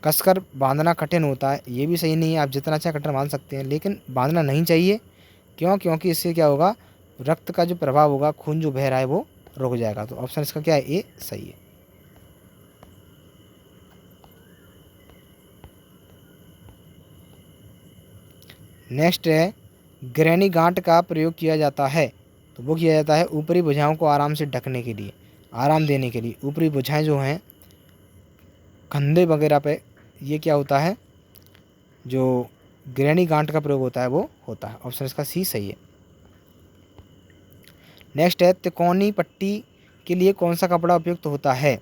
कसकर बांधना कठिन होता है, ये भी सही नहीं है। आप जितना अच्छा कटर बांध सकते हैं लेकिन बांधना नहीं चाहिए। क्यों, क्योंकि इससे क्या होगा, रक्त का जो प्रभाव होगा, खून जो बह रहा है वो रुक जाएगा। तो ऑप्शन इसका क्या है, ए सही है। नेक्स्ट है ग्रैनी गांठ का प्रयोग किया जाता है। तो वो किया जाता है ऊपरी भुजाओं को आराम से ढकने के लिए, आराम देने के लिए। ऊपरी भुजाएं जो हैं कंधे वगैरह पे, ये क्या होता है, जो ग्रैनी गांठ का प्रयोग होता है वो होता है। ऑप्शन इसका सी सही है। नेक्स्ट है तिकोनी पट्टी के लिए कौन सा कपड़ा उपयुक्त होता है?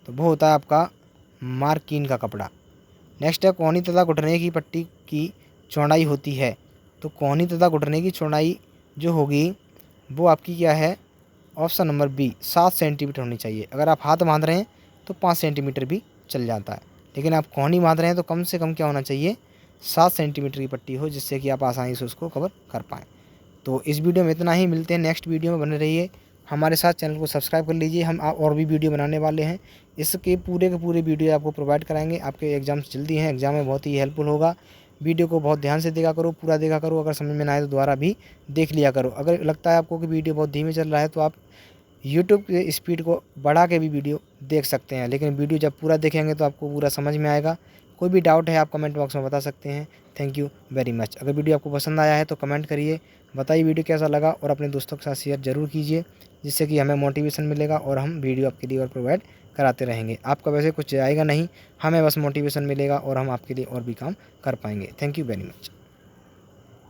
तो वो होता है आपका मार्किन का कपड़ा। नेक्स्ट है कोहनी तथा घुटने की पट्टी की चौड़ाई होती है। तो कोहनी तथा घुटने की चौड़ाई जो होगी वो आपकी क्या है? ऑप्शन नंबर बी 7 सेंटीमीटर होनी चाहिए। अगर आप हाथ बांध रहे हैं तो 5 सेंटीमीटर भी चल जाता है, लेकिन आप कोहनी बांध रहे हैं तो कम से कम क्या होना चाहिए? 7 सेंटीमीटर की पट्टी हो, जिससे कि आप आसानी से उसको कवर कर पाएँ। तो इस वीडियो में इतना ही, मिलते हैं नेक्स्ट वीडियो में, बने रहिए हमारे साथ। चैनल को सब्सक्राइब कर लीजिए, हम और भी वीडियो बनाने वाले हैं। इसके पूरे के पूरे वीडियो आपको प्रोवाइड कराएंगे। आपके एग्जाम्स जल्दी हैं, एग्जाम में बहुत ही हेल्पफुल होगा। वीडियो को बहुत ध्यान से देखा करो, पूरा देखा करो। अगर समझ में ना आए तो दोबारा भी देख लिया करो। अगर लगता है आपको कि वीडियो बहुत धीमे चल रहा है तो आप यूट्यूब के स्पीड को बढ़ा के भी वीडियो देख सकते हैं, लेकिन वीडियो जब पूरा देखेंगे तो आपको पूरा समझ में आएगा। कोई भी डाउट है आप कमेंट बॉक्स में बता सकते हैं। Thank you very much. अगर वीडियो आपको पसंद आया है तो कमेंट करिए, बताइए वीडियो कैसा लगा, और अपने दोस्तों के साथ शेयर ज़रूर कीजिए, जिससे कि हमें मोटिवेशन मिलेगा और हम वीडियो आपके लिए और प्रोवाइड कराते रहेंगे। आपका वैसे कुछ आएगा नहीं, हमें बस मोटिवेशन मिलेगा और हम आपके लिए और भी काम कर पाएंगे। Thank you very much.